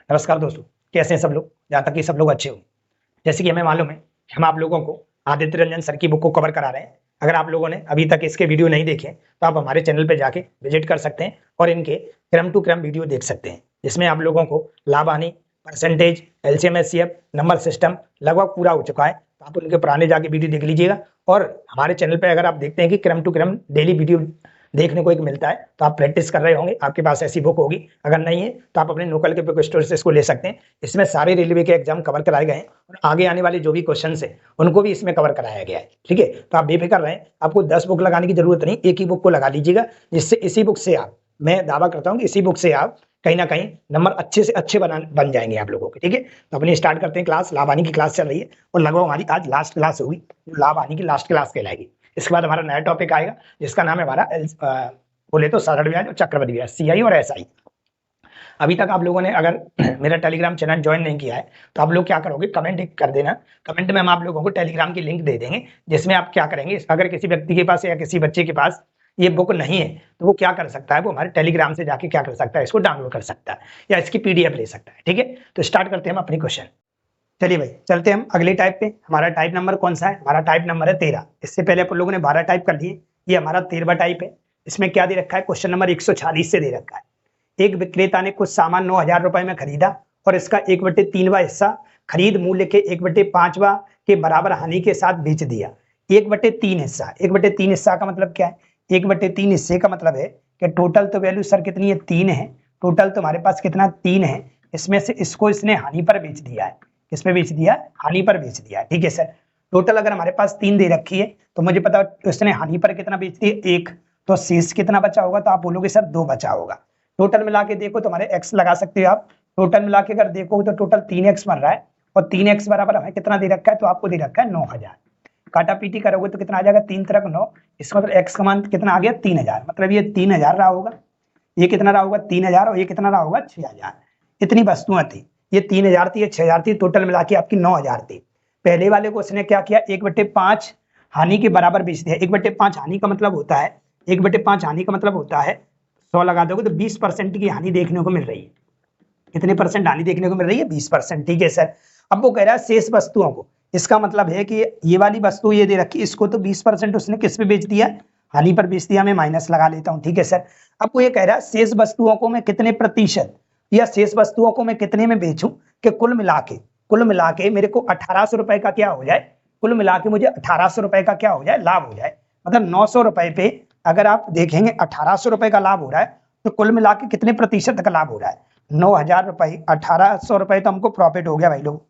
नमस्कार दोस्तों, कैसे हैं सब लोग। जहाँ तक कि सब लोग अच्छे हो। जैसे कि हमें मालूम है, हम आप लोगों को आदित्य रंजन सर की बुक को कवर करा रहे हैं। अगर आप लोगों ने अभी तक इसके वीडियो नहीं देखे तो आप हमारे चैनल पे जाके विजिट कर सकते हैं और इनके क्रम टू क्रम वीडियो देख सकते हैं, जिसमें आप लोगों को लाभ हानि, percentage, LCM HCF, number system लगभग पूरा हो चुका है। तो आप उनके पुराने जाके वीडियो देख लीजिएगा। और हमारे चैनल पे अगर आप देखते हैं कि क्रम टू क्रम डेली वीडियो देखने को एक मिलता है, तो आप प्रैक्टिस कर रहे होंगे, आपके पास ऐसी बुक होगी। अगर नहीं है तो आप अपने लोकल के बुक स्टोर से इसको ले सकते हैं। इसमें सारे रेलवे के एग्जाम कवर कराए गए हैं और आगे आने वाले जो भी क्वेश्चन है उनको भी इसमें कवर कराया गया है। ठीक है, तो आप बेफिक्र रहें, आपको 10 बुक लगाने की जरूरत नहीं, एक ही बुक को लगा लीजिएगा, जिससे इसी बुक से आप, मैं दावा करता हूँ कि इसी बुक से आप कहीं ना कहीं नंबर अच्छे से अच्छे बन जाएंगे आप लोगों के। ठीक है, तो अपनी स्टार्ट करते हैं क्लास। लाभ हानि की क्लास चल रही है और लगभग हमारी आज लास्ट क्लास होगी, जो लाभ हानि की लास्ट क्लास कहलाएगी। इसके बाद हमारा नया टॉपिक आएगा जिसका नाम है हमारा बोले तो साधारण ब्याज और चक्रवृद्धि ब्याज, सीआई और एसआई। अभी तक आप लोगों ने अगर मेरा टेलीग्राम चैनल ज्वाइन नहीं किया है तो आप लोग क्या करोगे, कमेंट कर देना। कमेंट में हम आप लोगों को टेलीग्राम की लिंक दे देंगे, जिसमें आप क्या करेंगे, अगर किसी व्यक्ति के पास या किसी बच्चे के पास ये बुक नहीं है तो वो क्या कर सकता है, वो हमारे टेलीग्राम से जाके क्या कर सकता है, इसको डाउनलोड कर सकता है या इसकी पीडीएफ ले सकता है। ठीक है, तो स्टार्ट करते हैं हम अपनी क्वेश्चन। चलिए भाई, चलते हैं हम अगले टाइप पे। हमारा टाइप नंबर कौन सा है, हमारा टाइप नंबर है 13। इससे पहले आप लोगों ने 12 टाइप कर लिए, ये हमारा 13वां टाइप है। इसमें क्या दे रखा है, क्वेश्चन नंबर 146 से दे रखा है। एक विक्रेता ने कुछ सामान 9,000 रुपए में खरीदा और इसका 1/3वां हिस्सा खरीद मूल्य के 1/5वां के बराबर हानि के साथ बेच दिया। 1/3 हिस्सा, 1/3 हिस्सा का मतलब क्या है, 1/3 हिस्से का मतलब है कि टोटल तो वैल्यू सर कितनी है, 3 है। टोटल तुम्हारे पास कितना, 3 है। इसमें से इसको इसने हानि पर बेच दिया है। किसमें बेच दिया, हानि पर बेच दिया। ठीक है सर, टोटल अगर हमारे पास 3 दे रखी है तो मुझे पता उसने हानि पर कितना बेच दिया, 1। तो शेष कितना बचा होगा, तो आप बोलोगे सर 2 बचा होगा। टोटल मिला के देखो, तुम्हारे x लगा सकते हो आप। टोटल मिला के अगर देखो तो टोटल 3x बन रहा है और 3x बराबर हमें कितना दे रखा है, तो आपको दे रखा है 9,000। काटा पीटी करोगे तो कितना आ जाएगा, 3 तरक 9। इसका मतलब x का मान कितना आ गया, 3,000। मतलब ये 3,000 रहा होगा, ये कितना रहा होगा 3,000, और ये कितना रहा होगा 6,000। इतनी वस्तुएं थी, ये 3,000 थी, ये 6,000 थी, टोटल मिला के आपकी 9,000 थी। पहले वाले को उसने क्या किया, 1/5 हानि के बराबर बेच दिया। 1/5 हानि का मतलब होता है, 1/5 हानि का मतलब होता है, 100 लगा दोगे तो 20% की हानि देखने को मिल रही है। कितने परसेंट हानि देखने को मिल रही है, 20%। ठीक है सर, अब वो कह रहा है शेष वस्तुओं को। इसका मतलब है कि ये वाली वस्तु ये दे रखी, इसको तो 20% उसने किस पे बेच दिया, हानि पर बेच दिया। मैं माइनस लगा लेता हूँ। ठीक है सर, अब वो ये कह रहा है शेष वस्तुओं को मैं कितने प्रतिशत या शेष वस्तुओं को मैं कितने में बेचूं कि कुल मिला के मेरे को 1,800 रुपए का क्या हो जाए, कुल मिला के मुझे 1,800 रुपए का क्या हो जाए, लाभ हो जाए। मतलब 900 रुपए पे अगर आप देखेंगे 1,800 रुपए का लाभ हो रहा है, तो कुल मिला के कितने प्रतिशत का लाभ हो रहा है, 9,000 रुपए। 1,800 रुपए तो हमको प्रॉफिट हो गया भाई लोग,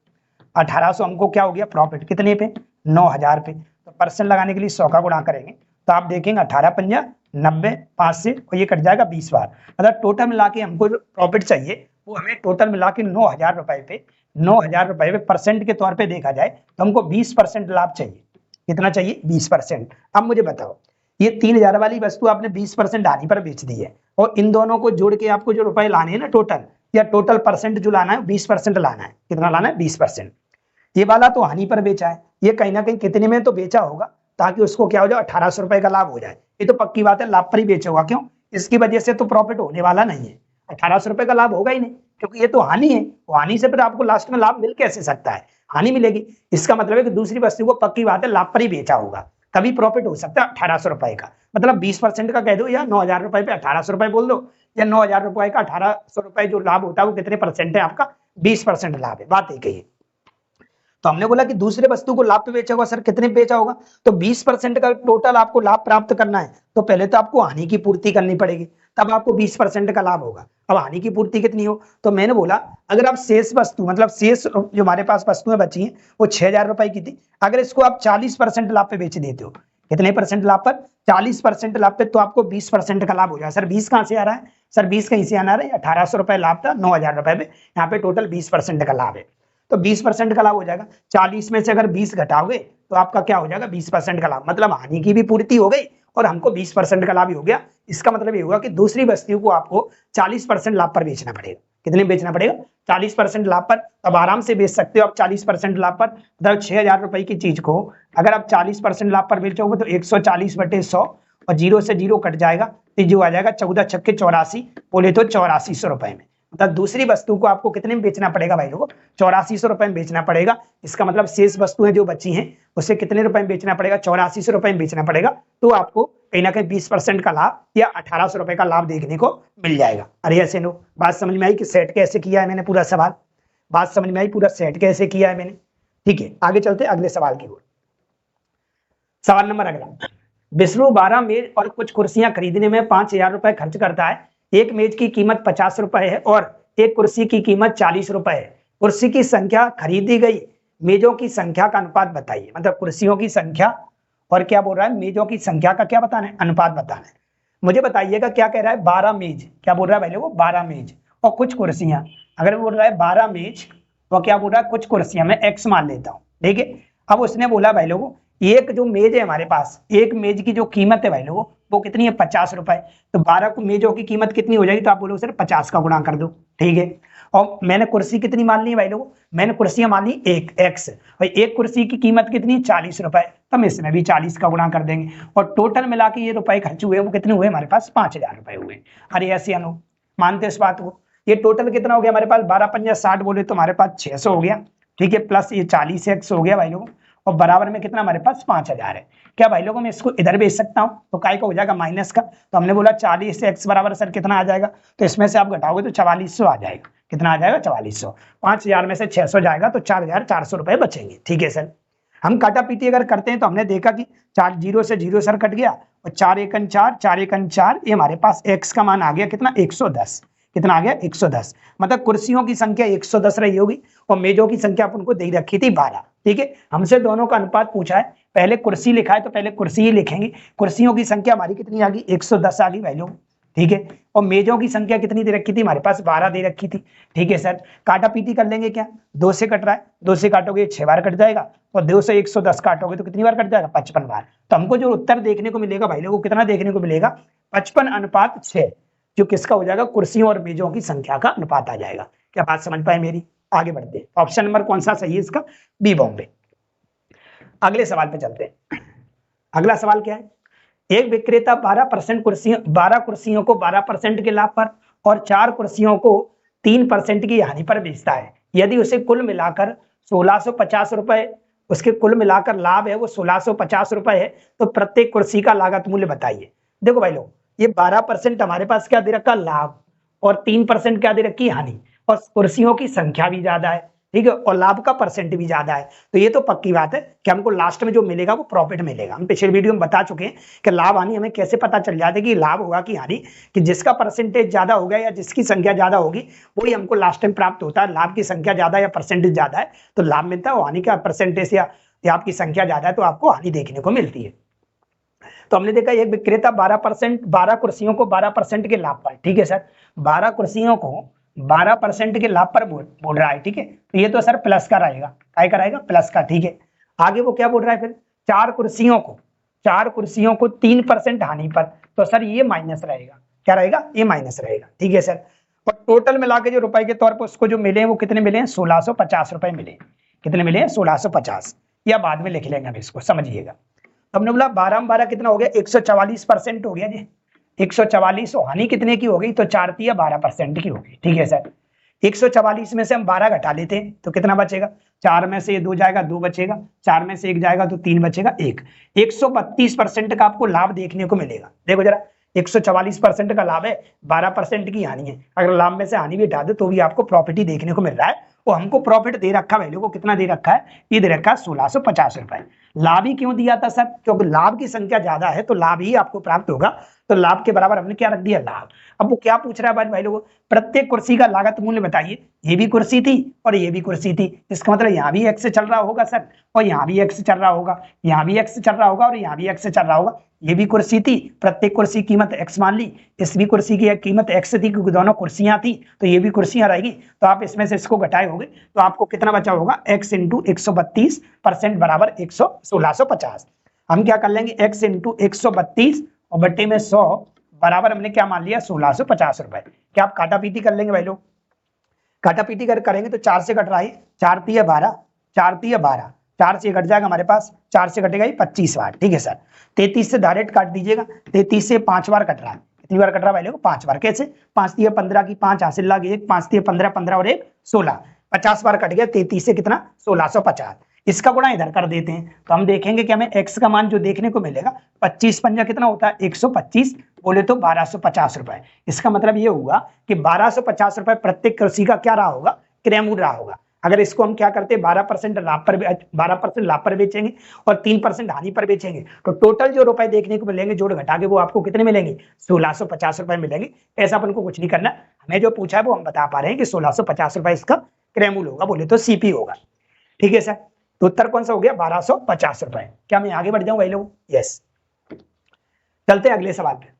1,800 हमको क्या हो गया प्रॉफिट, कितने पे, 9,000 पे। तो परसेंट लगाने के लिए 100 का गुणा करेंगे तो आप देखेंगे 18 पंजा 90, 5 से और ये कट जाएगा 20 बार। मतलब टोटल मिला के हमको जो प्रॉफिट चाहिए वो हमें टोटल मिला के 9,000 रुपए पे, 9,000 रुपए पे परसेंट के तौर पे देखा जाए तो हमको 20% लाभ चाहिए। कितना चाहिए, 20%। अब मुझे बताओ, ये 3,000 वाली वस्तु आपने 20% हानि पर बेच दी है और इन दोनों को जोड़ के आपको जो रुपए लाने हैं ना टोटल, या टोटल परसेंट जो लाना है 20% लाना है। कितना लाना है, 20%। ये वाला तो हानि पर बेचा है, ये कहीं ना कहीं कितने में तो बेचा होगा ताकि उसको क्या हो जाए, 1,800 रुपए का लाभ हो जाए। ये तो पक्की बात है, लाभ पर ही बेचा होगा। क्यों, इसकी वजह से तो प्रॉफिट होने वाला नहीं है, 1,800 रुपए का लाभ होगा ही नहीं, क्योंकि ये तो हानि है। हानि से फिर आपको लास्ट में लाभ मिल कैसे सकता है, हानि मिलेगी। इसका मतलब है कि दूसरी वस्तु को पक्की बात है लाभ पर ही बेचा होगा, तभी प्रॉफिट हो सकता है 1,800 रुपए का। मतलब 20% का कह दो, या 9,000 रुपए पे 1,800 रुपए बोल दो, या 9,000 रुपए का 1,800 रुपए जो लाभ होता है वो कितने परसेंट है आपका, 20% लाभ है। बात एक ही है। तो हमने बोला कि दूसरे वस्तु को लाभ पे बेचा होगा, सर कितने बेचा होगा, तो 20% का टोटल आपको लाभ प्राप्त करना है तो पहले तो आपको हानि की पूर्ति करनी पड़ेगी, तब आपको 20% का लाभ होगा। अब हानि की पूर्ति कितनी हो, तो मैंने बोला अगर आप शेष वस्तु, मतलब शेष जो हमारे पास वस्तुएं बची हैं वो 6,000 रुपए की थी, अगर इसको आप 40% लाभ पे बेच देते हो, कितने परसेंट लाभ पर, 40% लाभ पे, तो आपको 20% का लाभ हो जाए। सर 20 कहां से आ रहा है, सर 20 कहीं से आना रहा है, 1,800 रुपए लाभ था 9,000 रुपए पे, यहाँ पे टोटल 20% का लाभ है तो 20% का लाभ हो जाएगा। 40 में से अगर 20 घटाओगे तो आपका क्या हो जाएगा, 20% का लाभ। मतलब हानि की भी पूर्ति हो गई और हमको 20% का लाभ ही हो गया। इसका मतलब ये होगा कि दूसरी वस्तु को आपको 40% लाभ पर बेचना पड़ेगा। कितने बेचना पड़ेगा, 40% लाभ पर। अब आराम से बेच सकते हो आप 40% लाभ पर। मतलब 6,000 रुपए की चीज को अगर आप 40% लाभ पर बेचोगे तो 140/100 और 0 से 0 कट जाएगा तो जो आ जाएगा 14 छक्के 84, बोले तो 8400 रुपए में। मतलब दूसरी वस्तु को आपको कितने में बेचना पड़ेगा भाई लोगों, 8400 रुपए में बेचना पड़ेगा। इसका मतलब शेष वस्तुएं जो बची हैं उसे कितने रुपए में बेचना पड़ेगा, 8400 रुपए में बेचना पड़ेगा। तो आपको कहीं ना कहीं 20% का लाभ या 1800 रुपए का लाभ देखने को मिल जाएगा। अरे ऐसे नो, बात समझ में आई कि सेट कैसे किया है मैंने पूरा सवाल, बात समझ में आई पूरा सेट कैसे किया है मैंने। ठीक है, आगे चलते अगले सवाल की ओर। सवाल नंबर अगला, विष्णु 12 मेज और कुछ कुर्सियां खरीदने में 5000 रुपए खर्च करता है। एक मेज की कीमत 50 रुपए है और एक कुर्सी की कीमत 40 रुपए है। कुर्सी की संख्या खरीदी गई मेजों की संख्या का अनुपात बताइए। मतलब कुर्सियों की संख्या और क्या बोल रहा है, मेजों की संख्या का क्या बताना है, अनुपात बताना है। मुझे बताइएगा क्या कह रहा है, 12 मेज, क्या बोल रहा है भाई लोगों, 12 मेज और कुछ कुर्सियां। अगर बोल रहा है 12 मेज और क्या बोल रहा है, कुछ कुर्सियां, मैं एक्स मान लेता हूं। ठीक है, अब उसने बोला भाई लोगों एक जो मेज है हमारे पास, एक मेज की जो कीमत है भाई लोगों वो कितनी है, 50 रुपए। तो 12 मेजों की कीमत कितनी हो जाएगी, तो आप बोलो सर 50 का गुणा कर दो। ठीक है, और मैंने कुर्सी कितनी मान ली भाई लोगों, मैंने कुर्सियां मान ली एक एक्स, और एक कुर्सी की कीमत कितनी, 40 रुपए। तो हम इसमें भी 40 का गुणा कर देंगे और टोटल मिला के ये रुपए खर्च हुए वो कितने हुए हमारे पास, 5000 रुपए हुए। अरे ऐसे अनु मानते इस बात को, ये टोटल कितना हो गया हमारे पास, 12 पंजा 60 बोले तो हमारे पास 600 हो गया। ठीक है, प्लस ये 40 एक्स हो गया भाई लोगों, और बराबर में कितना हमारे पास 5000 है। क्या भाई लोगों मैं इसको इधर भेज सकता हूं, तो काय का हो जाएगा माइनस का। तो हमने बोला 40 एक्स बराबर सर कितना आ जाएगा, तो इसमें से आप घटाओगे तो 4400 आ जाएगा। कितना आ जाएगा, 4400। 5000 में से 600 जाएगा तो 4400 रुपए बचेंगे। ठीक है सर, हम काटा पीटी अगर करते हैं तो हमने देखा कि 4 जीरो से जीरो सर कट गया और 4 एकन 4, 4 एकन 4, ये हमारे पास एक्स का मान आ गया कितना, 110। कितना आ गया, 110। मतलब कुर्सियों की संख्या 110 रही होगी और मेजों की संख्या अपन को दे रखी थी 12। ठीक है, हमसे दोनों का अनुपात पूछा है, पहले कुर्सी लिखा है तो पहले कुर्सी ही लिखेंगे। कुर्सियों की संख्या हमारी कितनी आ गई, 110 आ गई भाई लोग। ठीक है, और मेजों की संख्या कितनी दे रखी थी हमारे पास, 12 दे रखी थी। ठीक है सर, काटा पीटी कर लेंगे क्या, 2 से कट रहा है, 2 से काटोगे 6 बार कट जाएगा और 2 से 110 काटोगे तो कितनी बार कट जाएगा, 55 बार। तो हमको जो उत्तर देखने को मिलेगा भाई लोगों, कितना देखने को मिलेगा, 55:6, जो किसका हो जाएगा, कुर्सियों और मेजों की संख्या का अनुपात आ जाएगा। क्या बात समझ पाए मेरी, आगे बढ़ते हैं। ऑप्शन नंबर कौन सा सही है इसका, बी बॉम्बे। अगले सवाल पे चलते हैं। अगला सवाल क्या है, एक विक्रेता 12 कुर्सियों को 12% के लाभ पर और 4 कुर्सियों को 3% की हानि पर बेचता है। यदि उसे कुल मिलाकर 1650 रुपए, उसके कुल मिलाकर लाभ है वो 1650 रुपए है, तो प्रत्येक कुर्सी का लागत मूल्य बताइए। देखो भाई लोग, ये 12% हमारे पास क्या दे रखा, लाभ, और 3% क्या दे रखी, हानि, और कुर्सियों की संख्या भी ज्यादा है। ठीक है, और लाभ का परसेंट भी ज्यादा है। तो ये तो पक्की बात है कि हमको लास्ट में जो मिलेगा वो प्रॉफिट मिलेगा। हम पिछले वीडियो में बता चुके हैं कि लाभ हानि हमें कैसे पता चल जाता है कि लाभ होगा कि हानि, कि जिसका परसेंटेज ज्यादा होगा या जिसकी संख्या ज्यादा होगी वही हमको लास्ट टाइम प्राप्त होता है। लाभ की संख्या ज्यादा या परसेंटेज ज्यादा है तो लाभ मिलता है, और हानि का परसेंटेज या आपकी संख्या ज्यादा है तो आपको हानि देखने को मिलती है। तो हमने देखा एक विक्रेता 12 कुर्सियों को 12% के लाभ पर, ठीक है सर, 12 कुर्सियों को 12% के लाभ पर बोल रहा है। ठीक है, तो ये तो सर प्लस का रहेगा, काय का रहेगा, प्लस का। ठीक है, आगे वो क्या बोल रहा है फिर, 4 कुर्सियों को 3% हानि पर, तो सर ये माइनस रहेगा। क्या रहेगा, ये माइनस रहेगा। ठीक है सर, और टोटल मिला के जो रुपए के तौर पर उसको जो मिले हैं वो कितने मिले हैं, 1650 रुपए मिले। कितने मिले हैं, 1650, या बाद में लिख लेंगे हम इसको, समझिएगा। हमने बोला 12 में 12 कितना हो गया, 144% हो गया जी। 144, हानि कितने की हो गई, तो 4 तिया 12% की हो गई। ठीक है सर, 144 में से हम 12 घटा लेते हैं तो कितना बचेगा, 4 में से ये 2 जाएगा 2 बचेगा, 4 में से 1 जाएगा तो 3 बचेगा 1। 132% का आपको लाभ देखने को मिलेगा। देखो जरा, 144% का लाभ है, 12% की हानि है। अगर लाभ में से हानि भी हटा दो तो भी आपको प्रॉफिट ही देखने को मिल रहा है। वो हमको प्रॉफिट दे रखा है, को कितना दे रखा है, ये दे रखा है 1650 रुपए। लाभ ही क्यों दिया था सर, क्योंकि लाभ की संख्या ज्यादा है तो लाभ ही आपको प्राप्त होगा। तो लाभ के बराबर हमने क्या रख दिया, लाभ। अब वो क्या पूछ रहा है भाई लोगों, प्रत्येक कुर्सी का लागत मूल्य बताइए। ये भी कुर्सी थी और ये भी कुर्सी थी, इसका मतलब यहाँ भी एक्स चल रहा होगा सर, और यहाँ भी एक्स चल रहा होगा, यहाँ भी एक्स चल रहा होगा और यहाँ भी एक्स चल रहा होगा। ये भी कुर्सी थी, प्रत्येक कुर्सी कीमत एक्स मान ली, इस भी कुर्सी की कीमत एक्स थी क्योंकि दोनों कुर्सियां थी, तो ये भी कुर्सियां रहेगी। तो आप इसमें से इसको घटाए होगे तो आपको कितना बचा होगा, x इंटू 132% बराबर 1650। हम क्या कर लेंगे, x इंटू 132 और बट्टे में 100 बराबर हमने क्या मान लिया, 1650 रुपए। क्या आप काटा पीटी कर लेंगे भाई लोग, काटा पीटी करेंगे तो 4 से कट रहा है, 4 तिया 12, 4 तिया 12, 4 से कट जाएगा हमारे पास, 4 से कटेगा 25 बार। ठीक है सर, 33 से डायरेक्ट काट दीजिएगा, 33 से 5 बार कट रहा है, कितनी बार कट रहा है भाई लोग? 5 बार। कैसे? 5 तिया 15 की 5 हासिल लाग 1, 5 तिया 15, 15 और 1 16, 50 बार कट गया। 33 से कितना? 1650। इसका गुणा इधर कर देते हैं तो हम देखेंगे कि हमें x का मान जो देखने को मिलेगा 25 पंजा कितना होता है? 125, बोले तो 1250 रुपए। इसका मतलब ये हुआ कि 1250 रुपए प्रत्येक कृषि का क्या रहा होगा? क्रय मूल्य रहा होगा। अगर इसको हम क्या करते हैं 12% लाभ पर बेचेंगे और 3% हानि पर बेचेंगे तो टोटल जो रुपए देखने को मिलेंगे जोड़ घटा के वो आपको कितने मिलेंगे? 1650 रुपए मिलेंगे। ऐसा अपन को कुछ नहीं करना, हमें जो पूछा है वो हम बता पा रहे हैं कि 1650 रुपए इसका क्रय मूल्य होगा, बोले तो सीपी होगा। ठीक है सर, तो उत्तर कौन सा हो गया? 1250 रुपए। क्या मैं आगे बढ़ जाऊं भाई लोग? यस, चलते हैं अगले सवाल पे।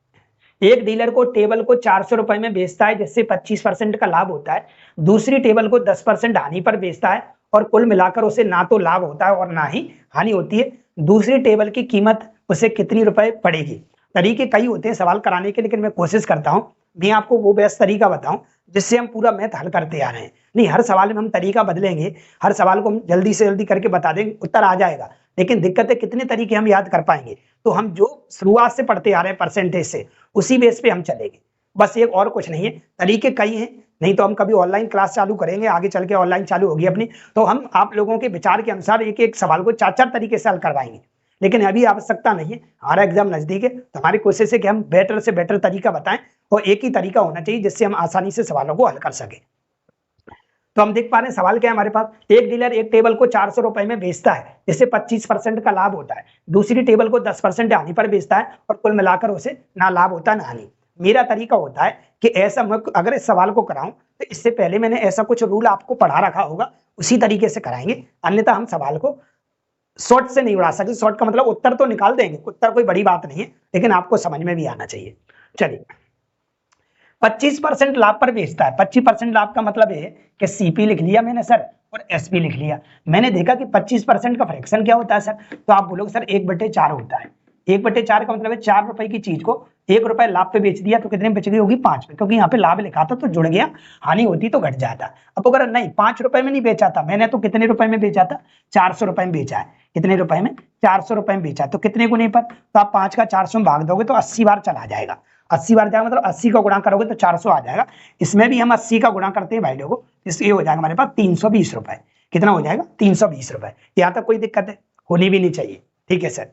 एक डीलर को टेबल को 400 रुपए में बेचता है जिससे 25% का लाभ होता है, दूसरी टेबल को 10% हानि पर बेचता है और कुल मिलाकर उसे ना तो लाभ होता है और ना ही हानि होती है। दूसरी टेबल की कीमत उसे कितनी रुपए पड़ेगी? तरीके कई होते हैं सवाल कराने के, लेकिन मैं कोशिश करता हूं मैं आपको वो बेस्ट तरीका बताऊं जिससे हम पूरा मैथ हल करते आ रहे हैं। नहीं, हर सवाल में हम तरीका बदलेंगे, हर सवाल को हम जल्दी से जल्दी करके बता देंगे, उत्तर आ जाएगा, लेकिन दिक्कत है कितने तरीके हम याद कर पाएंगे। तो हम जो शुरुआत से पढ़ते आ रहे हैं परसेंटेज से, उसी बेस पे हम चलेंगे, बस एक और कुछ नहीं है। तरीके कई हैं, नहीं तो हम कभी ऑनलाइन क्लास चालू करेंगे, आगे चल के ऑनलाइन चालू होगी अपनी, तो हम आप लोगों के विचार के अनुसार एक एक सवाल को 4-4 तरीके से हल करवाएंगे। लेकिन अभी आवश्यकता नहीं है, हमारा एग्जाम नजदीक है, तो हमारी कोशिश है कि हम बेटर से बेटर तरीका बताएं और एक ही तरीका होना चाहिए जिससे हम आसानी से सवालों को हल कर सके। तो हम देख पा रहे हैं सवाल क्या है हमारे पास। एक डीलर एक टेबल को 400 रुपए में बेचता है जिससे 25% का लाभ होता है, दूसरी टेबल को 10% हानि पर बेचता है और कुल मिलाकर उसे ना लाभ होता है ना हानि। मेरा तरीका होता है कि ऐसा अगर इस सवाल को कराऊं तो इससे पहले मैंने ऐसा कुछ रूल आपको पढ़ा रखा होगा, उसी तरीके से कराएंगे, अन्यथा हम सवाल को शॉर्ट से नहीं उड़ा सकते। शॉर्ट का मतलब उत्तर तो निकाल देंगे, उत्तर कोई बड़ी बात नहीं है, लेकिन आपको समझ में भी आना चाहिए। चलिए, 25% लाभ पर बेचता है। 25% लाभ का मतलब है कि सीपी लिख लिया मैंने सर और एसपी लिख लिया। मैंने देखा कि 25% का फ्रैक्शन क्या होता है सर, तो आप बोलोगे सर 1/4 होता है। 1/4 का मतलब है 4 रुपए की चीज को 1 रुपए लाभ पे बेच दिया तो कितने में बेच गई होगी? 5 पे, क्योंकि यहाँ पे लाभ लिखा था तो जुड़ गया, हानि होती तो घट जाता। अब अगर नहीं 5 रुपए में नहीं बेचा था मैंने, तो कितने रुपए में बेचा था? 400 रुपए में बेचा है। कितने रुपए में? 400 रुपए में बेचा, तो कितने गुने पर? तो आप 5 का 400 में भाग दोगे तो 80 बार चला जाएगा। 80 बार जाएगा मतलब 80 का गुणा करोगे तो 400 आ जाएगा। इसमें भी हम 80 का गुणा करते हैं भाई लोगों, इसलिए हो जाएगा हमारे पास 320 रुपए। कितना हो जाएगा? 320 रुपए। यहाँ तक कोई दिक्कत है? होनी भी नहीं चाहिए। ठीक है सर,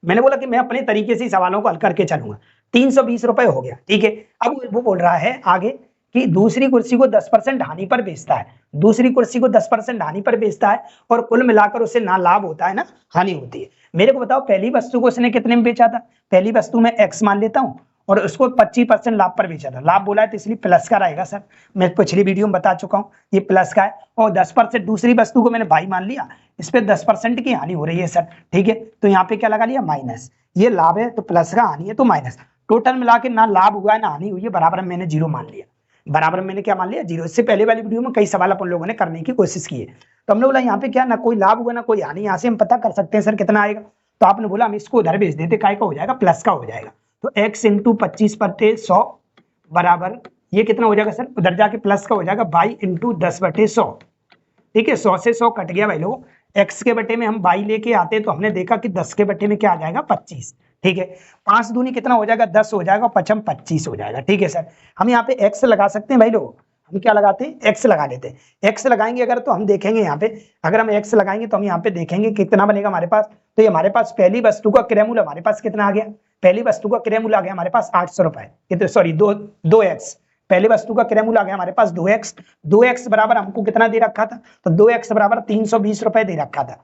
मैंने बोला कि मैं अपने तरीके से सवालों को हल करके चलूंगा। 320 रुपए हो गया। ठीक है, अब वो बोल रहा है आगे कि दूसरी कुर्सी को 10% हानि पर बेचता है, दूसरी कुर्सी को 10% हानि पर बेचता है और कुल मिलाकर उसे ना लाभ होता है ना हानि होती है। मेरे को बताओ पहली वस्तु को उसने कितने में बेचा था? पहली वस्तु में x मान लेता हूं और उसको 25% लाभ पर बेचा था। लाभ बोला है तो इसलिए प्लस का रहेगा सर, मैं पिछली वीडियो में बता चुका हूं ये प्लस का है। और 10% दूसरी वस्तु को मैंने भाई मान लिया, इस पे 10% की हानि हो रही है सर। ठीक है, तो यहाँ पे क्या लगा लिया? माइनस। ये लाभ है तो प्लस का, हानि है तो माइनस। टोटल मिला के ना लाभ हुआ है ना हानि हुई है, बराबर में मैंने 0 मान लिया। बराबर में मैंने क्या मान लिया? 0। इससे पहले वाली वीडियो में कई सवाल अपन लोगों ने करने की कोशिश की है, तो हमने बोला यहाँ पे क्या ना कोई लाभ हुआ ना कोई हानि, यहाँ से हम पता कर सकते हैं सर कितना आएगा। तो आपने बोला हम इसको उधर भेज देते, काय का हो जाएगा? प्लस का हो जाएगा। तो x इंटू 25/100 बराबर ये कितना हो जाएगा सर? उधर जाके प्लस का हो जाएगा y इंटू 10/100। ठीक है, 100 से 100 कट गया भाई लोग। x के बटे में हम y लेके आते तो हमने देखा कि 10 के बटे में क्या आ जाएगा? 25। ठीक है, 5 दूनी कितना हो जाएगा? 10 हो जाएगा, 5 25 हो जाएगा। ठीक है सर, हम यहाँ पे x लगा सकते हैं भाई लोग, हम क्या लगाते हैं? x लगा लेते हैं। x लगाएंगे अगर तो हम देखेंगे यहाँ पे, अगर हम x लगाएंगे तो हम यहाँ पे देखेंगे कितना बनेगा हमारे पास। तो ये हमारे पास पहली वस्तु का क्रय मूल्य हमारे पास कितना आ गया? पहली वस्तु का क्रय मूल्य आ गया हमारे पास 800 रुपए, कितने? Sorry 2x। पहली वस्तु का क्रय मूल्य आ गया हमारे पास 2x। 2x बराबर हमको कितना दे रखा था? तो 2x बराबर 320 रुपए दे रखा था।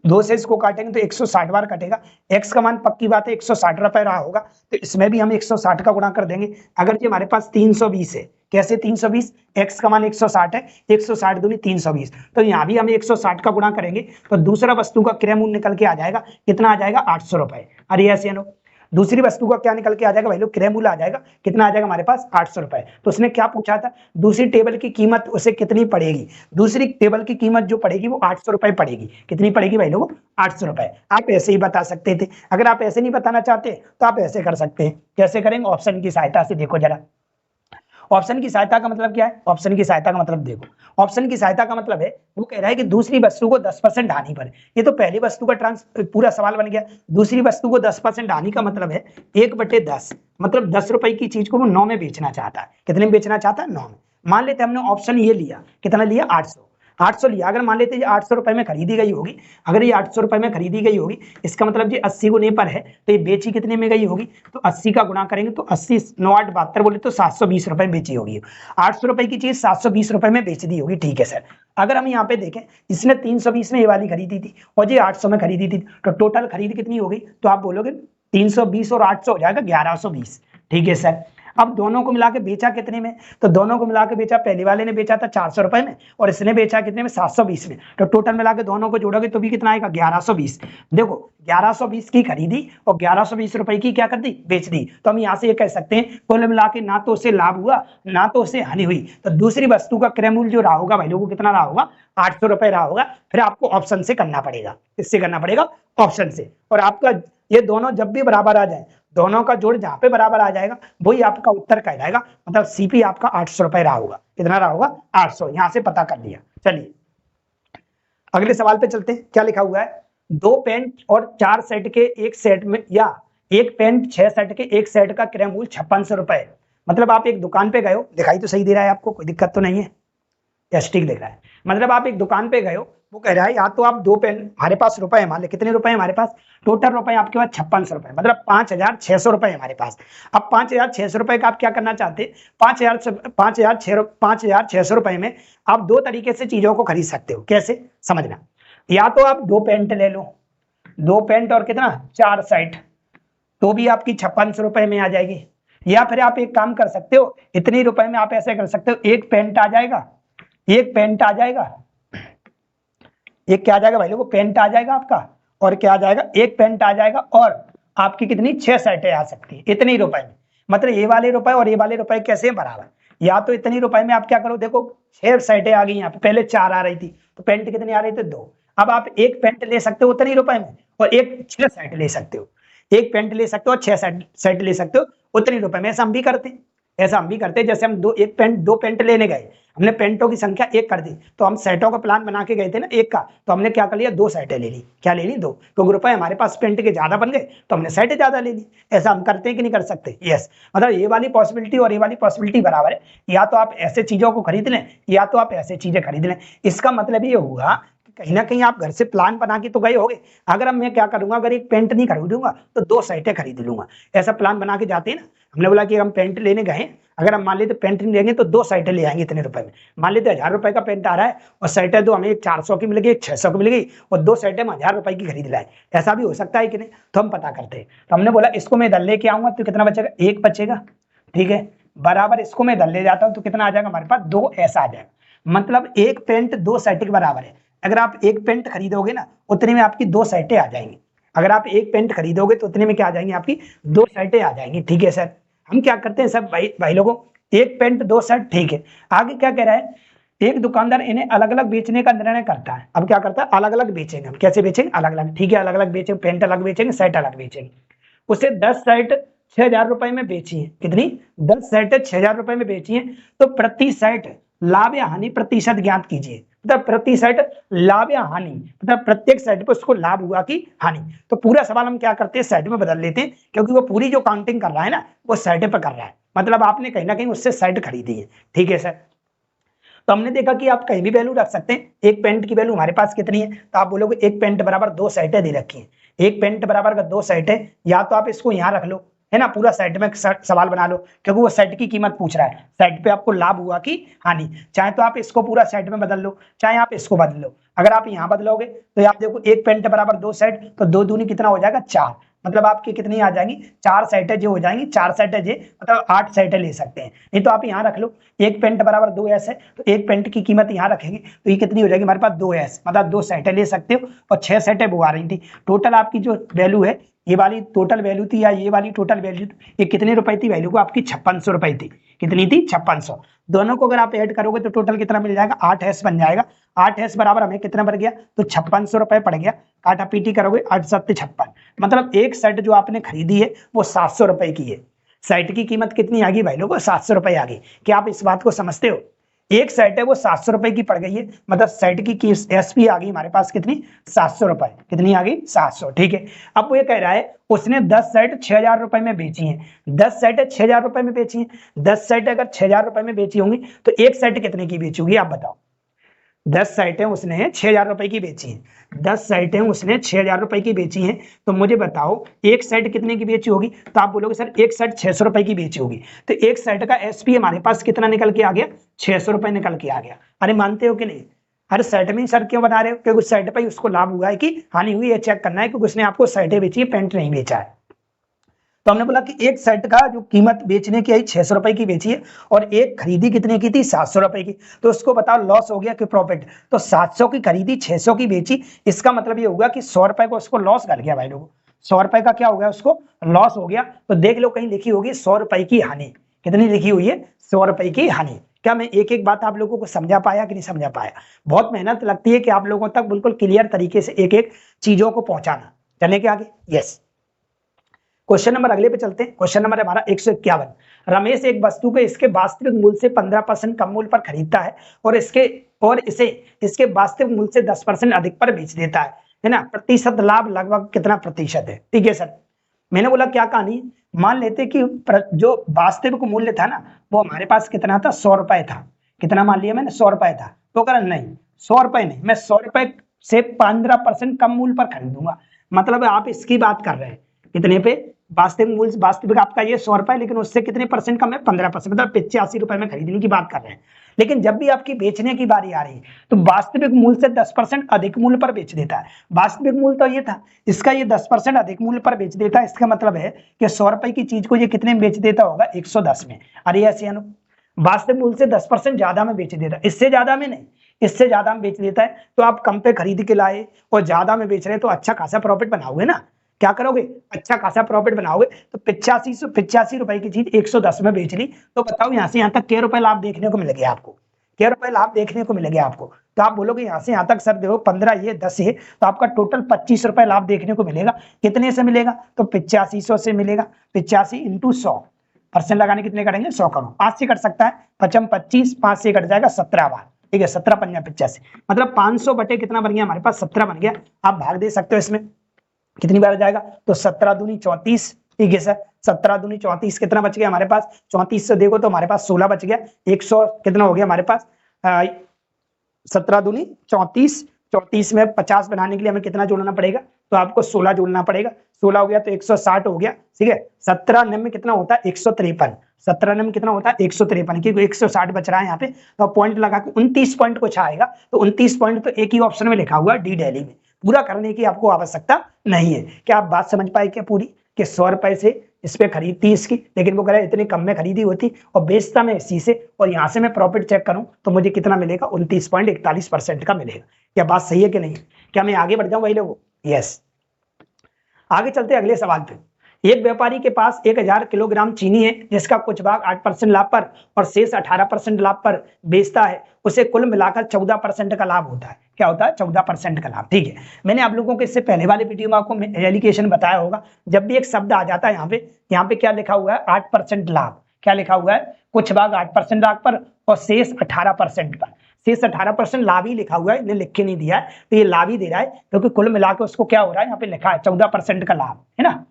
2 से इसको काटेंगे तो 160 बार कटेगा। x का मान पक्की बात है 160 रुपए रहा होगा, तो इसमें भी हम 160 का गुणा कर देंगे। अगर ये हमारे पास 320 है, कैसे 320? x का मान 160 है, 160 दूनी 320, तो यहाँ भी हम 160 का गुणा करेंगे तो दूसरा वस्तु का क्रय मूल्य निकल के आ जाएगा। कितना आ जाएगा? 800 रुपए। अरे ऐसे नो, दूसरी वस्तु का क्या निकल के आ जाएगा भाई लोग? क्रय मूल्य आ जाएगा। कितना आ जाएगा हमारे पास? 800 रुपए। तो उसने क्या पूछा था? दूसरी टेबल की कीमत उसे कितनी पड़ेगी? दूसरी टेबल की कीमत जो पड़ेगी वो 800 रुपए पड़ेगी। कितनी पड़ेगी भाई लोग? 800 रुपए। आप ऐसे ही बता सकते थे। अगर आप ऐसे नहीं बताना चाहते तो आप ऐसे कर सकते हैं। कैसे करेंगे? ऑप्शन की सहायता से देखो जरा। ऑप्शन की सहायता का मतलब क्या है? ऑप्शन की सहायता का मतलब देखो, ऑप्शन की सहायता का मतलब है वो कह रहा है कि दूसरी वस्तु को 10% हानि पर, ये तो पहली वस्तु का पूरा सवाल बन गया। दूसरी वस्तु को 10% हानि का मतलब है 1/10, मतलब 10 रुपए की चीज को वो 9 में बेचना चाहता है। कितने में बेचना चाहता है? 9 में। मान लेते हमने ऑप्शन ये लिया, कितना लिया? 800। 800 लिया। अगर मान लेते 800 रुपए में खरीदी गई होगी, अगर ये 800 रुपए में खरीदी गई होगी, इसका मतलब ये 80 गुने पर है, तो ये बेची कितने में गई होगी? तो 80 का गुणा करेंगे तो 80 9 8 72 बोले तो 720 रुपए में बेची होगी। 800 रुपए की चीज 720 रुपए में बेच दी होगी। ठीक है सर। अगर हम यहाँ पे देखें, इसने 320 में ये वाली खरीदी थी और ये 800 में खरीदी थी, तो टोटल खरीद कितनी होगी? तो आप बोलोगे 320 और 800 हो जाएगा 1120। ठीक है सर। अब दोनों को मिला के बेचा कितने में? तो दोनों को मिला के बेचा, पहले वाले ने बेचा था 400 रुपए में और इसने बेचा कितने में? 720 में। तो टोटल मिला के दोनों को जोड़ोगे तो भी कितना आएगा? 1120। देखो 1120 की खरीदी और 1120 रुपए की क्या कर दी? बेच दी। तो हम यहाँ से ये कह सकते हैं कुल मिला के ना तो उसे लाभ हुआ ना तो उसे हानि हुई। तो दूसरी वस्तु का क्रय मूल्य जो रहा होगा भाई लोगों, कितना रहा होगा? 800 रुपए रहा होगा। फिर आपको ऑप्शन से करना पड़ेगा। किससे करना पड़ेगा? ऑप्शन से। और आपका ये दोनों जब भी बराबर आ जाए, दोनों का जोड़ जहां पे बराबर आ जाएगा वही आपका उत्तर कहलाएगा। मतलब सीपी आपका 800 रुपए रहा होगा। कितना रहा होगा? 800। यहां से पता कर लिया। चलिए अगले सवाल पे चलते हैं। क्या लिखा हुआ है? 2 पेंट और 4 सेट के एक सेट में, या एक पेंट 6 सेट के एक सेट का क्रय मूल्य 5600 रुपए। मतलब आप एक दुकान पे गए हो, दिखाई तो सही दे रहा है आपको, कोई दिक्कत तो नहीं है? ठीक दिख रहा है। मतलब आप एक दुकान पे गए हो, वो कह रहा है या तो आप 2 पेन, हमारे पास रुपए है, मान ले कितने रुपए हमारे पास? टोटल रुपए आपके पास 5600 रुपए, मतलब 5600 रुपए हमारे पास। अब 5600 रुपए का आप क्या करना चाहते हैं? 5600 रुपए में आप 2 तरीके से चीजों को खरीद सकते हो। कैसे? समझना। या तो आप 2 पेंट ले लो, 2 पेंट और कितना? 4 शर्ट, तो भी आपकी 5600 रुपए में आ जाएगी। या फिर आप एक काम कर सकते हो, इतने रुपए में आप ऐसे कर सकते हो, एक पेंट आ जाएगा, एक पेंट आ जाएगा, एक क्या आ जाएगा भाई लोगों? पेंट आ जाएगा आपका, और क्या आ जाएगा? एक पेंट आ जाएगा, और आपकी कितनी? 6 शर्टें आ सकती है इतने ही रुपए में। मतलब ये वाले रुपए और ये वाले रुपए कैसे हैं? बराबर। या तो इतने रुपए में आप क्या करो, देखो 6 शर्टें आ गई यहाँ पे, पहले 4 आ रही थी, तो पेंट कितनी आ रही थी? 2। अब आप एक पेंट ले सकते हो उतने ही रुपए में, और एक 6 शर्ट ले सकते हो। एक पेंट ले सकते हो और 6 शर्ट ले सकते हो उतने ही रुपए में। ऐसा हम भी करते हैं, ऐसा हम भी करते हैं। जैसे हम दो पेंट लेने गए, हमने पेंटों की संख्या 1 कर दी, तो हम सेटों का प्लान बना के गए थे ना 1 का, तो हमने क्या कर लिया? 2 सेटें ले ली। क्या ले ली? 2। क्योंकि रुपए हमारे पास पेंट के ज्यादा बन गए, तो हमने सेट ज्यादा ले ली। ऐसा हम करते हैं कि नहीं कर सकते? यस। मतलब ये वाली पॉसिबिलिटी और ये वाली पॉसिबिलिटी बराबर है। या तो आप ऐसे चीजों को खरीद लें, या तो आप ऐसे चीजें खरीद लें। इसका मतलब ये हुआ कहीं ना कहीं आप घर से प्लान बना के तो गए होगे। अगर अब मैं क्या करूंगा, अगर एक पेंट नहीं खरीदूंगा तो 2 शर्टें खरीद लूंगा। ऐसा प्लान बना के जाते हैं ना। हमने बोला कि हम पेंट लेने गए, अगर हम मान लेते पेंट नहीं लेंगे तो 2 शर्टें ले आएंगे इतने रुपए में। मान लेते 1000 रुपए का पेंट आ रहा है और शर्टें दो, हमें एक 400 की मिल गई, एक 600 की मिल गई, और 2 शर्टें हम 1000 रुपए की खरीद लाए। ऐसा भी हो सकता है कि नहीं? तो हम पता करते हैं। तो हमने बोला इसको मैं इधर लेके आऊंगा तो कितना बचेगा? 1 बचेगा। ठीक है, बराबर इसको मैं इधर ले जाता हूं तो कितना आ जाएगा हमारे पास? 2 ऐसा आ जाएगा। मतलब एक पेंट 2 शर्ट के बराबर है। अगर आप एक पेंट खरीदोगे ना, उतने में आपकी 2 शर्टें आ जाएंगी। अगर आप एक पेंट खरीदोगे तो उतने में क्या आ जाएंगी? आपकी 2 शर्टें आ जाएंगी। ठीक है सर। हम क्या करते हैं सब भाई लोगों, एक पेंट 2 शर्ट। ठीक है, आगे क्या कह रहा है? एक दुकानदार इन्हें अलग अलग बेचने का निर्णय करता है। अब क्या करता है? अलग अलग बेचेंगे। हम कैसे बेचेंगे? अलग अलग। ठीक है, अलग अलग बेचेंगे, पेंट अलग बेचेंगे, शर्ट अलग बेचेंगे। उसे 10 शर्ट 6000 रुपए में बेची है। कितनी? 10 शर्ट 6000 रुपए में बेची है। तो प्रति शर्ट लाभ या हानि प्रतिशत ज्ञात कीजिए। मतलब प्रति शर्ट लाभ या हानि, मतलब प्रत्येक शर्ट पे उसको लाभ हुआ कि हानि। तो पूरा सवाल हम क्या करते हैं? शर्ट में बदल लेते हैं, क्योंकि वो पूरी जो काउंटिंग कर रहा है ना, वो शर्ट पे कर रहा है। मतलब आपने कहीं ना कहीं उससे शर्ट खरीदी है। ठीक है सर। तो हमने देखा कि आप कहीं भी वैल्यू रख सकते हैं। एक पेंट की वैल्यू हमारे पास कितनी है? तो आप बोलोगे एक पेंट बराबर 2 शर्टें दे रखी है। एक पेंट बराबर 2 शर्टें, या तो आप इसको यहाँ रख लो, है ना, पूरा सेट में सवाल बना लो, क्योंकि वो सेट की कीमत पूछ रहा है। सेट पे आपको लाभ हुआ कि हानि। चाहे तो आप इसको पूरा सेट में बदल लो, चाहे आप इसको बदल लो। अगर आप यहाँ बदलोगे तो आप देखो एक पेंट बराबर 2 सेट, तो 2 दूनी कितना हो जाएगा? 4। मतलब आपकी कितनी आ जाएंगी? 4 सेटें जो हो जाएंगी, 4 सेटें जे मतलब 8 सेटें ले सकते हैं। नहीं तो आप यहाँ रख लो, एक पेंट बराबर 2s है, तो एक पेंट की कीमत यहाँ रखेंगे तो ये कितनी हो जाएगी हमारे पास? 2s। मतलब 2 सेटें ले सकते हो, और 6 सेटें वो आ रही थी। टोटल आपकी जो वैल्यू है, ये वाली टोटल वैल्यू थी या ये वाली टोटल वैल्यू, ये कितने रुपए थी वैल्यू को? आपकी 5600 रुपए थी। कितनी थी? 5600। दोनों को अगर आप ऐड करोगे तो टोटल कितना मिल जाएगा? 8s बन जाएगा। 8s बराबर हमें कितना बढ़ गया? तो 5600 रुपए पड़ गया। काटा पीटी करोगे 8 7 56। मतलब एक सेट जो आपने खरीदी है वो 700 रुपए की है। साइट की कीमत कितनी आ गई भाई लोगों? 700 रुपए आ गई। क्या आप इस बात को समझते हो? एक साइट है वो 700 रुपए की पड़ गई है, मतलब साइट की एसपी आ गई हमारे पास कितनी? 700 रुपए। कितनी आ गई? 700। ठीक है, अब वो ये कह रहा है उसने 10 साइट 6000 रुपए में बेची है। 10 साइट 6000 रुपए में बेची है। 10 साइट अगर 6000 रुपए में बेची होंगी तो एक साइट कितने की बेची होगी आप बताओ? 10 साइटें उसने 6000 रुपए की बेची हैं। 10 साइटें उसने 6000 रुपए की बेची हैं, तो मुझे बताओ एक साइट कितने की बेची होगी? तो आप बोलोगे सर एक साइट 600 रुपए की बेची होगी, तो एक साइट का एसपी हमारे पास कितना निकल के आ गया? 600 रुपए निकल के आ गया। अरे मानते हो कि नहीं? हर साइट में सर क्यों बता रहे हो? क्योंकि उस साइट पर उसको लाभ हुआ है कि हानि हुई है चेक करना है, क्योंकि उसने आपको साइटें बेची है, पेंट नहीं बेचा है। तो हमने बोला कि एक सेट का जो कीमत बेचने की आई 600 रुपए की बेची है और एक खरीदी कितने की थी? 700 रुपए की। तो उसको बताओ लॉस हो गया कि प्रॉफिट? तो 700 की खरीदी 600 की बेची, इसका मतलब ये होगा कि 100 रुपए को उसको लॉस कर गया भाई लोगों। 100 रुपए का क्या हो गया? उसको लॉस हो गया। तो देख लो कहीं लिखी होगी 100 रुपए की हानि। कितनी लिखी हुई है? 100 रुपए की हानि। क्या मैं एक एक बात आप लोगों को समझा पाया कि नहीं समझा पाया? बहुत मेहनत लगती है कि आप लोगों तक बिल्कुल क्लियर तरीके से एक एक चीजों को पहुंचाना। चलने के आगे? यस। क्वेश्चन नंबर अगले पे चलते हैं। क्वेश्चन नंबर हमारा 151। रमेश एक वस्तु को इसके वास्तविक मूल्य से 15% कम मूल्य पर खरीदता है और इसे इसके वास्तविक मूल्य से 10% अधिक पर बेच देता है ना? प्रतिशत लाभ लगभग कितना प्रतिशत है? ठीक है सर, मैंने बोला क्या कहानी, मान लेते कि जो वास्तविक मूल्य था ना वो हमारे पास कितना था? 100 रुपए था। कितना मान लिया मैंने? 100 रुपए था। तो कह नहीं 100 रुपए नहीं, मैं 100 रुपए से 15% कम मूल्य पर खरीदूंगा। मतलब आप इसकी बात कर रहे हैं कितने पे? वास्तविक मूल्य, वास्तविक आपका ये 100 रुपए, लेकिन उससे कितने परसेंट कम है? 15%, मतलब 85 रुपए में खरीदने की बात कर रहे हैं। लेकिन जब भी आपकी बेचने की बारी आ रही है तो वास्तविक मूल्य से 10% अधिक मूल्य पर बेच देता है। वास्तविक मूल्य तो ये था, इसका ये 10% अधिक मूल्य पर बेच देता है। इसका मतलब है कि 100 रुपए की चीज को ये कितने में बेच देता होगा? 110 में। अरे ऐसे अनु वास्तविक मूल्य से 10% ज्यादा में बेच देता है, इससे ज्यादा में नहीं, इससे ज्यादा में बेच देता है। तो आप कम पे खरीद के लाए और ज्यादा में बेच रहे तो अच्छा खासा प्रॉफिट बनाओगे ना? क्या करोगे? अच्छा खासा प्रॉफिट बनाओगे। तो 85 रुपए की चीज 110 में बेच ली, तो बताओ यहाँ से यहाँ तक क्या रुपए लाभ देखने को मिलेगा आपको? क्या रुपए लाभ देखने को मिलेगा आपको? तो आप बोलोगे यहाँ से यहाँ तक सर देखो 15 ये 10 ये, तो आपका टोटल 25 रुपए लाभ देखने को मिलेगा। कितने से मिलेगा? तो 8500 से मिलेगा। 85 इंटू 100% लगाने कितने करेंगे? 100 करो। 5 से कट सकता है, 55 25, 5 से कट जाएगा 17 बार। ठीक है, 17 पंजा 85, मतलब 500 बटे कितना बन गया हमारे पास? 17 बन गया। आप भाग दे सकते हो इसमें, कितनी बार जाएगा? तो 17 दूनी 34। ठीक है सर, 17 दूनी 34, कितना बच गया हमारे पास? 34 से देखो तो हमारे पास 16 बच गया। 100 कितना हो गया हमारे पास? 17 दूनी 34, 34 में 50 बनाने के लिए हमें कितना जोड़ना पड़ेगा? तो आपको 16 जोड़ना पड़ेगा। 16 हो गया तो 160 हो गया। ठीक है, 17 में कितना होता है? 153। 17 में कितना होता है? 153, क्योंकि 160 बच रहा है यहाँ पे। तो पॉइंट लगा के 29 पॉइंट कुछ आएगा। तो 29 पॉइंट तो एक ही ऑप्शन में लिखा हुआ है, डी दिल्ली में। पूरा करने की आपको आवश्यकता नहीं है। क्या आप बात समझ पाए क्या पूरी? कि 100 रुपए से इस पे खरीदती इसकी, लेकिन वो कह रहा है इतनी कम में खरीदी होती और बेचता मैं इसी से, और यहाँ से मैं प्रॉफिट चेक करूं तो मुझे कितना मिलेगा? 29.41% का मिलेगा। क्या बात सही है कि नहीं? क्या मैं आगे बढ़ जाऊं भाई लोगों? यस। आगे चलते अगले सवाल पे। एक व्यापारी के पास 1000 किलोग्राम चीनी है जिसका कुछ भाग 8% लाभ पर और शेष 18% लाभ पर बेचता है। उसे कुल मिलाकर 14% का लाभ होता है। क्या होता है? 14% का लाभ। ठीक है, मैंने आप लोगों को इससे पहले वाले वीडियो में आपको एलिगेशन बताया होगा। जब भी एक शब्द आ जाता है यहाँ पे क्या लिखा हुआ है? 8% लाभ। क्या लिखा हुआ है? कुछ भाग 8% लाभ पर और शेष 18% पर। शेष 18% लाभ ही लिखा हुआ है, इन्हें लिख के नहीं दिया है, तो ये लाभ ही दे रहा है, क्योंकि कुल मिलाकर उसको क्या हो रहा है? यहाँ पे लिखा है 14% का लाभ, है ना?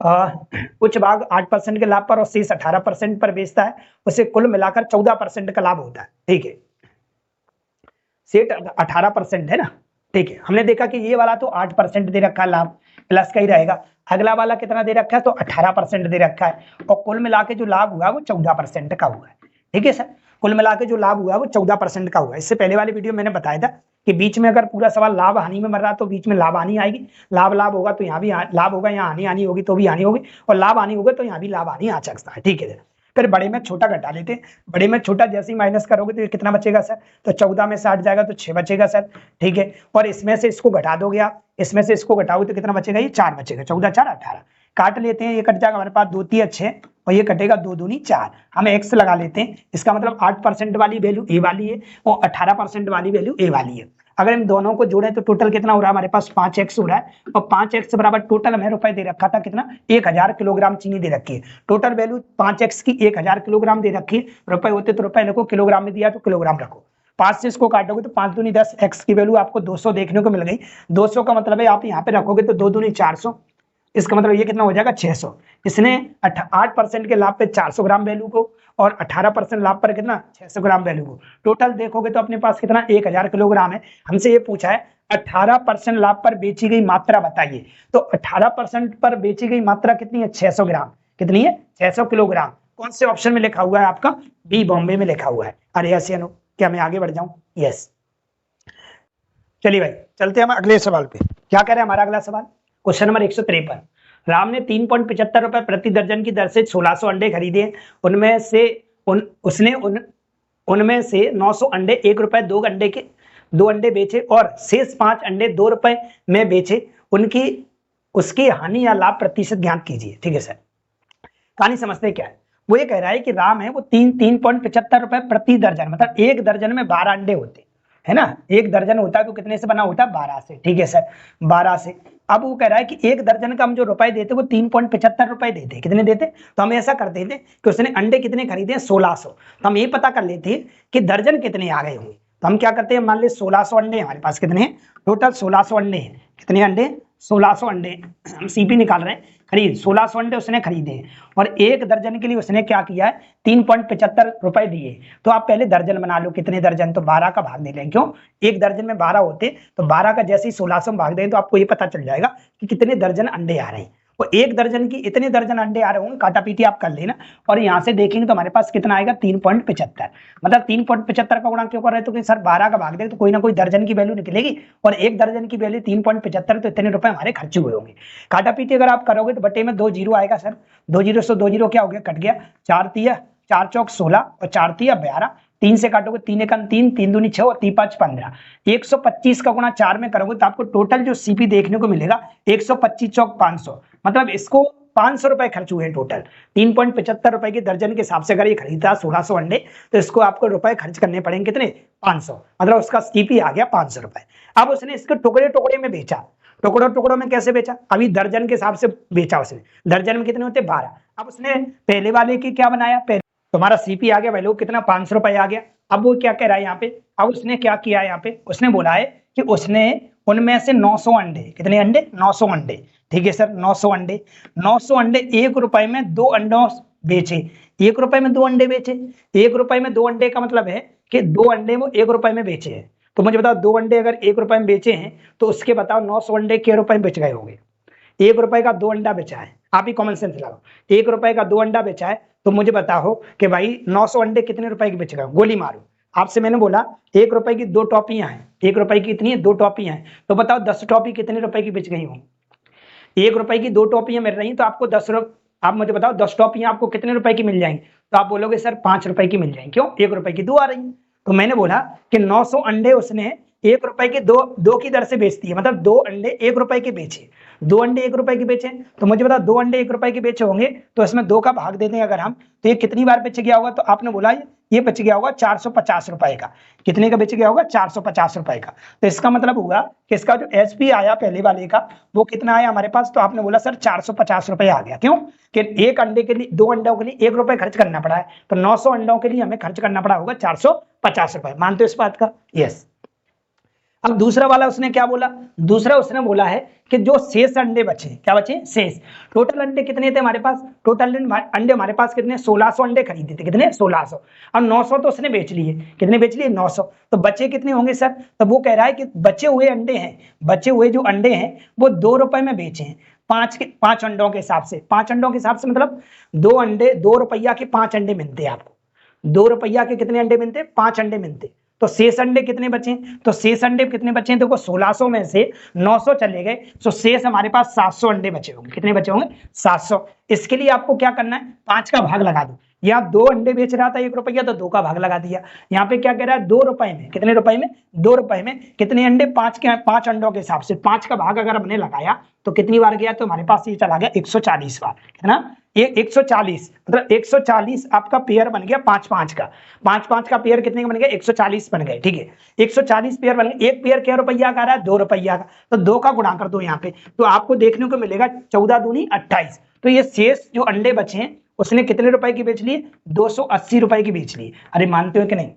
कुछ भाग 8% के लाभ पर और शेष 18% पर बेचता है, उसे कुल मिलाकर 14% का लाभ होता है। ठीक है, सेट 18% है ना? ठीक है, हमने देखा कि ये वाला तो 8% दे रखा है लाभ, प्लस का ही रहेगा। अगला वाला कितना दे रखा है? तो 18% दे रखा है, और कुल मिला के जो लाभ हुआ वो 14% का हुआ है। ठीक है सर, कुल मिला के जो लाभ हुआ वो 14% का हुआ। इससे पहले वाले वीडियो मैंने बताया था कि बीच में अगर पूरा सवाल लाभ हानि में मर रहा तो बीच में लाभ हानि आएगी। लाभ लाभ होगा तो यहाँ भी लाभ होगा, यहाँ हानि हानि होगी तो भी हानि होगी, और लाभ हानि होगा तो यहाँ भी लाभ हानि आ सकता है। ठीक है, फिर बड़े में छोटा घटा लेते हैं। बड़े में छोटा जैसे ही माइनस करोगे तो ये कितना बचेगा सर? तो 14 में 60 जाएगा तो 6 बचेगा सर। ठीक है, और इसमें से इसको घटा दोगे आप, इसमें से इसको घटाओगे तो कितना बचेगा? ये 4 बचेगा। 14 4 18, काट लेते हैं, ये कट जाएगा हमारे पास 2 3 6 और ये कटेगा 2 दूनी 4। हम x लगा लेते हैं, इसका मतलब 8% वाली वैल्यू ए वाली है और 18% वाली वैल्यू ए वाली है। अगर इन दोनों को जोड़े तो टोटल कितना हो रहा है हमारे पास 5x हो रहा है, और 5x बराबर टोटल हमें रुपए दे रखा था कितना 1000 किलोग्राम चीनी दे रखी है। टोटल वैल्यू 5x की 1000 किलोग्राम दे रखी है, रुपए होते तो रुपए लिखो, किलोग्राम में दिया तो किलोग्राम रखो। 5 से इसको काटोगे तो 5 दूनी 10, x की वैल्यू आपको 200 देखने को मिल गई। 200 का मतलब है आप यहाँ पे रखोगे तो 2 दूनी 400, इसका मतलब ये कितना हो जाएगा 600। इसने 8% के लाभ पे 400 ग्राम वैल्यू को और 18% लाभ पर कितना 600 ग्राम वैल्यू को, टोटल देखोगे तो अपने पास कितना 1000 किलोग्राम है। हमसे ये पूछा है 18% लाभ पर बेची गई मात्रा बताइए, तो 18% पर बेची गई मात्रा कितनी है 600 ग्राम, कितनी है 600 किलोग्राम। कौन से ऑप्शन में लिखा हुआ है आपका, बी बॉम्बे में लिखा हुआ है। अरे यस या नो, क्या मैं आगे बढ़ जाऊं, यस। चलिए भाई चलते हैं हम अगले सवाल पे। क्या कह रहे हैं हमारा अगला सवाल, क्वेश्चन नंबर 153। राम ने 3.75 रुपए प्रति दर्जन की दर से 1600 अंडे खरीदे, उनमें से 900 अंडे 1 रुपए 2 अंडे बेचे और शेष 5 अंडे 2 रुपए में बेचे, उसकी हानि या लाभ प्रतिशत ज्ञात कीजिए। ठीक है सर, कहानी समझते क्या है। वो ये कह रहा है कि राम है वो 3.75 रुपए प्रति दर्जन, मतलब एक दर्जन में 12 अंडे होते है ना, एक दर्जन होता है तो कितने से बना होता है 12 से। ठीक है सर, 12 से। अब वो कह रहा है कि एक दर्जन का हम जो रुपए देते वो 3.75 रुपए देते, कितने देते, तो हम ऐसा करते थे कि उसने अंडे कितने खरीदे 1600, तो हम ये पता कर लेते हैं कि दर्जन कितने आ गए होंगे। तो हम क्या करते हैं, मान ली 1600 अंडे हमारे पास कितने हैं, टोटल 1600 अंडे हैं। कितने अंडे, 1600 अंडे हम सीपी निकाल रहे हैं, खरीद 1600 अंडे उसने खरीदे और एक दर्जन के लिए उसने क्या किया है 3.75 रुपए दिए। तो आप पहले दर्जन बना लो, कितने दर्जन, तो 12 का भाग दे लें, क्यों एक दर्जन में 12 होते, तो 12 का जैसे ही 1600 में भाग दें तो आपको ये पता चल जाएगा कि कितने दर्जन अंडे आ रहे हैं। और एक दर्जन की इतने दर्जन अंडे आ रहे होंगे, काटा पीटी आप कर लेना, और यहाँ से देखेंगे तो हमारे पास कितना आएगा 3.75, मतलब 3.75 का गुणा क्यों कर रहे हैं, तो कि सर 12 का भाग दे तो कोई ना कोई दर्जन की वैल्यू निकलेगी, और एक दर्जन की वैल्यू 3.75, तो इतने रुपए हमारे खर्च हुए होंगे। काटा पीटी अगर आप करोगे तो बटे में 2 जीरो आएगा सर, 2 जीरो से 2 जीरो क्या हो गया, कट गया, 4 तिया 4 चौक 16 और 4 तिया 12, 3 से काटोगे 3 एकम 3, 3 दूनी 6 और 3 5 15, 125 का गुणा 4 में करोगे तो आपको टोटल जो सीपी देखने को मिलेगा 125 चौक 500, मतलब इसको 500 रुपए खर्च हुए टोटल। 3.75 रुपए की दर्जन के हिसाब से अगर ये खरीदा 1600 अंडे, तो इसको आपको रुपए खर्च करने पड़ेंगे कितने 500, मतलब उसका सीपी आ गया 500 रुपए। अब उसने इसको टुकड़े टुकड़े में बेचा, टुकड़ों में कैसे बेचा, अभी दर्जन के हिसाब से बेचा उसने, दर्जन में कितने होते 12। अब उसने पहले वाले की क्या बनाया, पहले तुम्हारा सीपी आ गया वैल्यू कितना 500 रुपए आ गया। अब वो क्या कह रहा है यहाँ पे, अब उसने क्या किया यहाँ पे, उसने बोला है कि उसने उनमें से 900 अंडे, कितने अंडे 900 अंडे, ठीक है सर 900 अंडे 1 रुपए में 2 अंडों बेचे, 1 रुपए में 2 अंडे बेचे। 1 रुपए में 2 अंडे का मतलब है कि 2 अंडे वो 1 रुपए में बेचे हैं। तो मुझे बताओ 2 अंडे अगर 1 रुपए में बेचे हैं तो उसके बताओ 900 अंडे क्या रुपए में बेच गए होंगे। 1 रुपए का 2 अंडा बेचा है, आप ही कॉमन सेंस लगाओ, 1 रुपए का 2 अंडा बेचा है, तो मुझे बताओ कि भाई 900 अंडे कितने रुपए के बेच गए, गोली मारो। आपसे मैंने बोला 1 रुपए की 2 टॉपियां हैं, 1 रुपए की कितनी है 2 टॉपियां हैं, तो बताओ 10 टॉपी कितने रुपए की बेच गई होंगी। 1 रुपए की 2 टॉपियां मिल रही हैं तो आपको 10 रुपए, आप मुझे बताओ 10 टॉपियां आपको कितने रुपए की मिल जाएंगी, तो आप बोलोगे सर 5 रुपए की मिल जाएंगी, क्यों 1 रुपए की 2 आ रही है। तो मैंने बोला कि 900 अंडे उसने 1 रुपए के 2 की दर से बेचती है, मतलब 2 अंडे 1 रुपए के बेचे, 2 अंडे 1 रुपए के बेचे, तो मुझे बता 2 अंडे 1 रुपए के बेचे होंगे, तो इसमें 2 का भाग देते हैं अगर हम, तो ये कितनी बार बेच गया होगा, तो आपने बोला ये बच गया होगा 450 रुपए का। कितने का बेच गया होगा 450 रुपए का। तो इसका मतलब हुआ कि इसका जो एसपी आया पहले वाले का वो कितना आया हमारे पास, तो आपने बोला सर 450 रुपए आ गया, क्यों कि एक अंडे के लिए 2 अंडों के लिए 1 रुपए खर्च करना पड़ा है, तो 900 अंडों के लिए हमें खर्च करना पड़ा होगा 450 रुपए। मानते हो इस बात का, यस। अब दूसरा वाला उसने क्या बोला, दूसरा उसने बोला है कि जो शेष अंडे बचे, क्या बचे शेष, टोटल अंडे कितने थे हमारे पास, टोटल अंडे हमारे पास कितने 1600 अंडे खरीदे थे, कितने 1600, अब 900 तो उसने बेच लिए, कितने बेच लिए 900, तो बचे कितने होंगे सर, तो वो कह रहा है कि बचे हुए अंडे हैं, बचे हुए जो अंडे हैं वो 2 रुपए में बेचे हैं, 5 अंडों के हिसाब से, 5 अंडों के हिसाब से मतलब 2 अंडे 2 रुपया के 5 अंडे मिलते हैं आपको, 2 रुपया के कितने अंडे मिलते 5 अंडे मिलते। तो शेष अंडे कितने बचे, तो शेष अंडे कितने बचे, देखो 1600 में से 900 चले गए, तो शेष हमारे पास 700 अंडे बचे होंगे, कितने बचे होंगे 700। इसके लिए आपको क्या करना है 5 का भाग लगा दो, यहाँ 2 अंडे बेच रहा था 1 रुपया, तो 2 का भाग लगा दिया। यहाँ पे क्या कह रहा है 2 रुपए में, कितने रुपए में, 2 रुपए में कितने अंडे, 5 अंडों के हिसाब से 5 का भाग अगर हमने लगाया तो कितनी बार गया, तो हमारे पास ये चला गया 140 बार, है ना। ये 140 मतलब 140 आपका पेयर बन गया 5-5 का, 5-5 का पेयर कितने का बन गया, 140 बन गए, ठीक है। 140 पेयर बन गए। एक पेयर क्या रुपया का रहा है, 2 रुपया का, तो 2 का गुणा कर दो यहाँ पे, तो आपको देखने को मिलेगा 14 दूनी 28। तो ये शेष जो अंडे बचे हैं उसने कितने रुपए की बेच लिए, 280 रुपए की बेच ली। अरे मानते हो कि नहीं,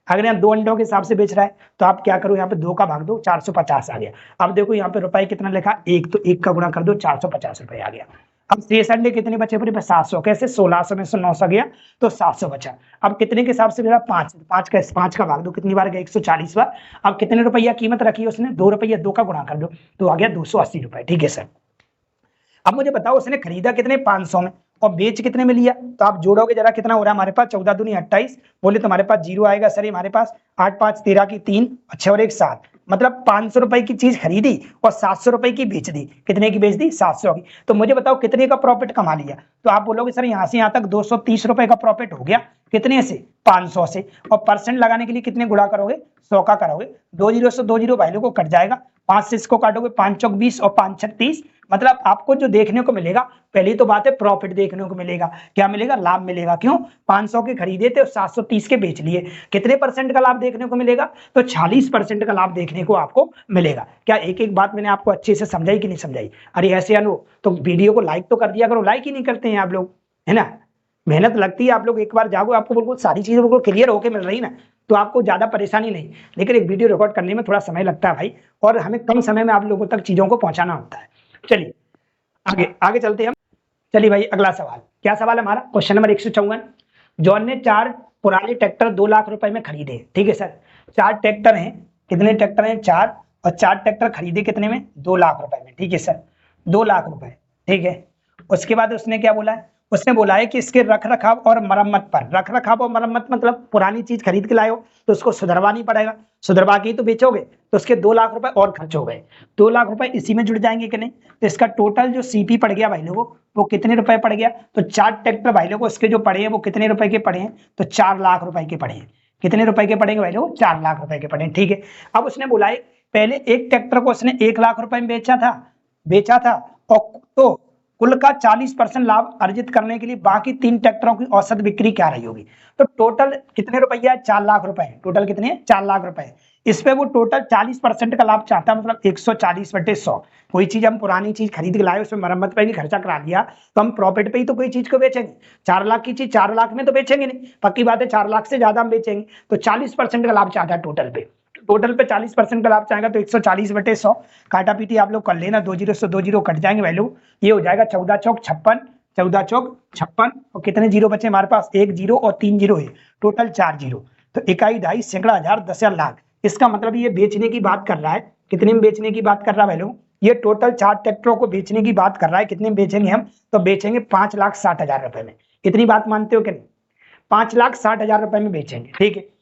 अगर यहाँ 2 अंडों के हिसाब से बेच रहा है तो आप क्या करो, यहाँ पे 2 का भाग दो, 450 आ गया। अब देखो यहाँ पे रुपए कितना लिखा, 1, तो 1 का गुणा कर दो, 450 रुपए आ गया। अब शेष अंडे कितने बचे पूरे, 700, कैसे, 1600 में से 900 गया तो 700 बचा। अब कितने के हिसाब से मेरा 5 का भाग दो, कितनी बार गया, 140 बार। अब कितने रुपया कीमत रखी उसने, 2 रुपया, 2 का गुणा कर दो तो आ गया 280 रुपए, ठीक है सर। अब मुझे बताओ उसने खरीदा कितने, 500 में, और बेच कितने में लिया, तो आप जोड़ोगे जरा कितना हो रहा है हमारे पास, 14 दूनी 28, बोले तो हमारे पास 0 आएगा सर, हमारे पास 8 5 13 की 3 और 6 और 1 7, मतलब 500 रुपए की चीज खरीदी और 700 रुपए की बेच दी। कितने की बेच दी, 700 की। तो मुझे बताओ कितने का प्रॉफिट कमा लिया, तो आप बोलोगे सर यहाँ से यहाँ तक 230 रुपए का प्रॉफिट हो गया, कितने से, 500 से। और परसेंट लगाने के लिए कितने गुणा करोगे, 100 का करोगे, 2 जीरो से 2 जीरो भाई लोगों को कट जाएगा, 5 से इसको काटोगे, 5 चौक 20 और 5 छक 30, मतलब आपको जो देखने को मिलेगा, पहली तो बात है प्रॉफिट देखने को मिलेगा, क्या मिलेगा, लाभ मिलेगा। क्यों, 500 के खरीदे थे और 730 के बेच लिए, कितने परसेंट का लाभ देखने को मिलेगा, तो 46% का लाभ देखने को आपको मिलेगा। क्या एक एक बात मैंने आपको अच्छे से समझाई कि नहीं समझाई? अरे ऐसे अनु तो वीडियो को लाइक तो कर दिया करो, लाइक ही नहीं करते हैं आप लोग, है ना। मेहनत लगती है, आप लोग एक बार जाओ, आपको बिल्कुल सारी चीजें बिल्कुल क्लियर होकर मिल रही ना, तो आपको ज्यादा परेशानी नहीं। लेकिन एक वीडियो रिकॉर्ड करने में थोड़ा समय लगता है भाई, और हमें कम समय में आप लोगों तक चीजों को पहुंचाना होता है। चलिए आगे आगे चलते हैं हम। चलिए भाई अगला सवाल, क्या सवाल है हमारा, क्वेश्चन नंबर 154। जॉन ने 4 पुराने ट्रैक्टर 2 लाख रुपए में खरीदे, ठीक है सर। 4 ट्रैक्टर हैं, कितने ट्रैक्टर हैं, 4, और 4 ट्रैक्टर खरीदे कितने में, 2 लाख रुपए में, ठीक है सर, 2 लाख रुपए, ठीक है। उसके बाद उसने क्या बोला है, उसने बोला है कि इसके रख रखाव और मरम्मत पर, रख रखाव और मरम्मत मतलब पुरानी चीज खरीद के लाए हो तो उसको सुधरवानी पड़ेगा, सुधरवा के ही तो बेचोगे, तो उसके 2 लाख रुपए और खर्च हो गए। 2 लाख रुपए इसी में जुड़ जाएंगे कि नहीं, तो इसका टोटल जो सीपी पड़ गया भाई लोगों, वो कितने रुपए पड़ गया, तो 4 ट्रैक्टर भाई लोगों उसके जो पड़े हैं वो कितने रुपए के पड़े हैं, तो 4 लाख रुपए के पड़े हैं। कितने रुपए के पड़ेंगे भाई लोगों, 4 लाख रुपए के पड़े, ठीक है। अब उसने बोला है पहले एक ट्रैक्टर को उसने 1 लाख रुपए में बेचा था, और तो कुल का 40% लाभ अर्जित करने के लिए बाकी 3 ट्रैक्टरों की औसत बिक्री क्या रही होगी, तो टोटल कितने रुपया है, 4 लाख रुपए, टोटल कितने हैं, 4 लाख रुपए। इस पे वो टोटल 40% का लाभ चाहता है, मतलब 140/100। कोई चीज हम पुरानी चीज खरीद के लाए, उसमें मरम्मत पे भी खर्चा करा दिया, तो हम प्रॉफिट पे ही तो कोई चीज को बेचेंगे। 4 लाख की चीज 4 लाख में तो बेचेंगे नहीं, पक्की बात है 4 लाख से ज्यादा हम बेचेंगे, तो 40% का लाभ चाहता है टोटल पे। टोटल पे 40% का लाभ चाहेगा तो 140/100 काटा पीटी आप लोग कर लेना, 2 जीरो से 2 जीरो कट जाएंगे भाई लोग, ये हो जाएगा 14 चौक 56, 14 चौक 56, और कितने जीरो बचे हमारे पास, 1 जीरो और 3 जीरो है, टोटल 4 जीरो, तो इकाई, ढाई, सैकड़ा, हजार, 10,000, लाख। इसका मतलब ये बेचने की बात कर रहा है, कितने में बेचने की बात कर रहा है भाई लोग, ये टोटल 4 ट्रैक्टरों को बेचने की बात कर रहा है। कितने में बेचेंगे हम, तो बेचेंगे 5,60,000 रुपए में। इतनी बात मानते हो कि नहीं, 5,60,000 रुपए में बेचेंगे, ठीक है।